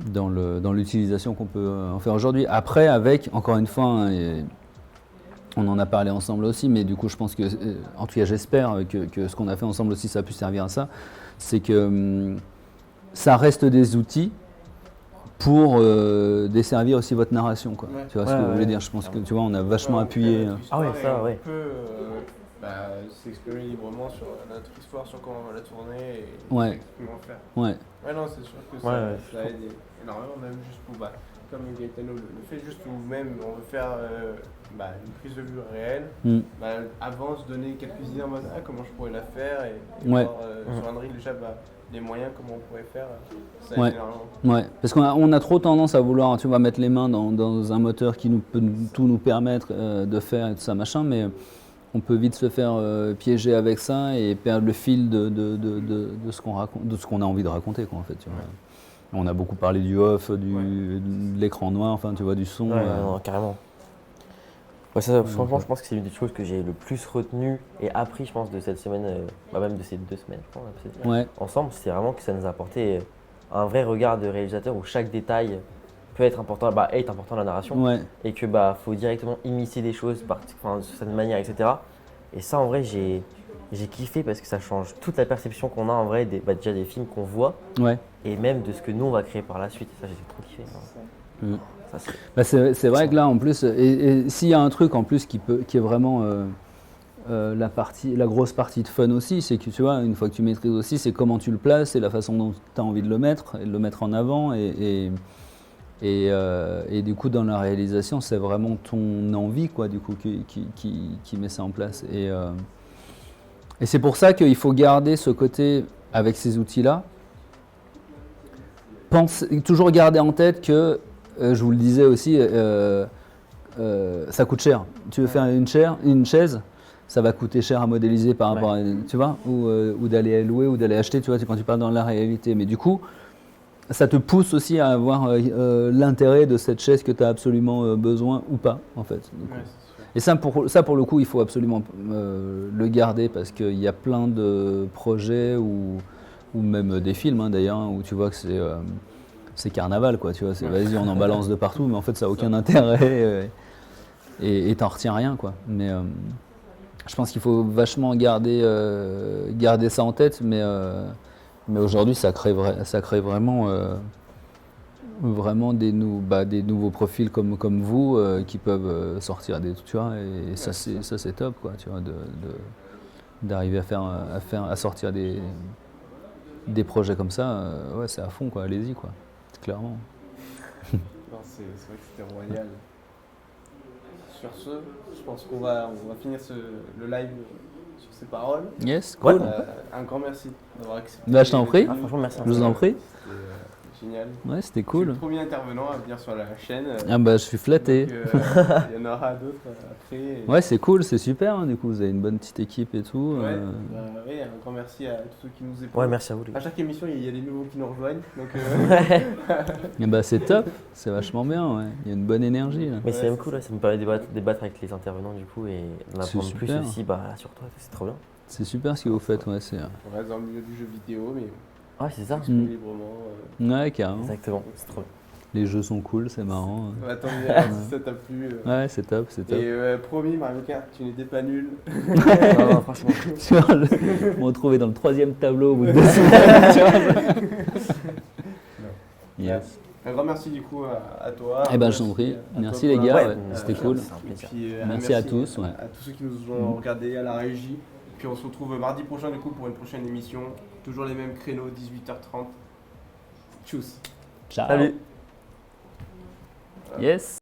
dans l'utilisation qu'on peut en faire aujourd'hui. Après, avec, encore une fois, et on en a parlé ensemble aussi, mais du coup, je pense que, en tout cas, j'espère que ce qu'on a fait ensemble aussi, ça a pu servir à ça, c'est que ça reste des outils pour desservir aussi votre narration, quoi. Tu vois ce que je veux dire? Je pense que tu vois, on a vachement appuyé. On peut s'exprimer librement sur notre histoire, sur comment on va la tourner et comment faire. Ouais, non, c'est sûr que ça aide énormément, même juste pour, comme Gaetano le fait, juste où même on veut faire une prise de vue réelle, avant se donner quelques idées en mode comment je pourrais la faire et voir sur Unreal déjà les moyens, comment on pourrait faire, ça aide énormément. Ouais, parce qu'on a trop tendance à vouloir, tu vois, mettre les mains dans un moteur qui peut tout nous permettre de faire et tout ça, machin, mais on peut vite se faire piéger avec ça et perdre le fil de ce qu'on raconte, de ce qu'on a envie de raconter, quoi, en fait. Tu vois. On a beaucoup parlé du off, de l'écran noir, enfin, tu vois, du son. Non, carrément. Ça, franchement, je pense que c'est une des choses que j'ai le plus retenu et appris, je pense, de cette semaine, même de ces 2 semaines, je pense, ensemble. C'est vraiment que ça nous a apporté un vrai regard de réalisateur où chaque détail peut être important, est important dans la narration, et que faut directement immiscer des choses de certaine manière, etc. Et ça, en vrai, j'ai kiffé parce que ça change toute la perception qu'on a en vrai déjà des films qu'on voit, et même de ce que nous on va créer par la suite. Ça, j'ai trop kiffé. C'est vrai que là, en plus, et s'il y a un truc en plus qui est vraiment la grosse partie de fun aussi, c'est que tu vois, une fois que tu maîtrises aussi, c'est comment tu le places et la façon dont tu as envie de le mettre, et de le mettre en avant. Et du coup, dans la réalisation, c'est vraiment ton envie, quoi, du coup, qui met ça en place. Et c'est pour ça qu'il faut garder ce côté avec ces outils-là. Toujours garder en tête que, je vous le disais aussi, ça coûte cher. Tu veux faire une chaise, ça va coûter cher à modéliser par rapport à, tu vois, ou d'aller louer ou d'aller acheter, tu vois, quand tu parles dans la réalité. Mais du coup, ça te pousse aussi à avoir l'intérêt de cette chaise que tu as absolument besoin ou pas, en fait. Et ça, pour le coup, il faut absolument le garder parce qu'il y a plein de projets ou même des films, d'ailleurs, où tu vois que c'est carnaval, quoi. Tu vois, vas-y, on en balance de partout, mais en fait, ça n'a aucun intérêt et t'en retiens rien, quoi. Mais je pense qu'il faut vachement garder ça en tête, mais aujourd'hui, ça crée vraiment des nouveaux profils comme vous qui peuvent sortir des trucs, tu vois, et ça c'est top, quoi, tu vois, d'arriver à sortir des projets comme ça, c'est à fond, quoi, allez-y, quoi, clairement. Non, c'est vrai que c'était royal. Sur ce, je pense qu'on va finir le live sur ces paroles. Yes, cool. Un grand merci d'avoir accepté. Je t'en prie. Franchement, merci. Je vous en prie. génial. Ouais, c'était Tu es cool. le premier intervenant à venir sur la chaîne. Ah bah, je suis flatté. Donc, il y en aura d'autres après. Ouais, c'est cool, c'est super. Hein, du coup, vous avez une bonne petite équipe et tout. Ouais, ouais, un grand merci à tous ceux qui nous écoutent. Ouais, merci à vous. Les À gars. chaque émission, il y a des nouveaux qui nous rejoignent. Donc, Et bah, c'est top, c'est vachement bien. Ouais. Il y a une bonne énergie. Là. Mais c'est Ouais, même c'est cool, ouais, ça me permet de débattre avec les intervenants du coup et d'en C'est apprendre plus super. aussi sur toi, c'est trop bien. C'est super ce que vous faites. Ouais, c'est. on reste dans le milieu du jeu vidéo, mais Ouais, c'est ça. on librement. Ouais, carrément. Exactement, c'est trop bien. Les jeux sont cool, c'est marrant. On va attendre si ça t'a plu. Ouais, c'est top, c'est top. Et promis, Mario Kart, tu n'étais pas nul. Non, non, franchement. Tu vois, me retrouver dans le 3e tableau au bout de 2 semaines. Tu vois. Yes. Un grand merci du coup à toi. Eh ben, Merci je t'en prie. à toi Merci pour les gars, la- ouais, c'était cool. C'est un plaisir. Et puis, Merci à tous, ouais. À tous ceux qui nous ont regardés, à la régie. Puis on se retrouve mardi prochain du coup pour une prochaine émission. Toujours les mêmes créneaux, 18h30. Tchuss. Ciao. Salut. Yes.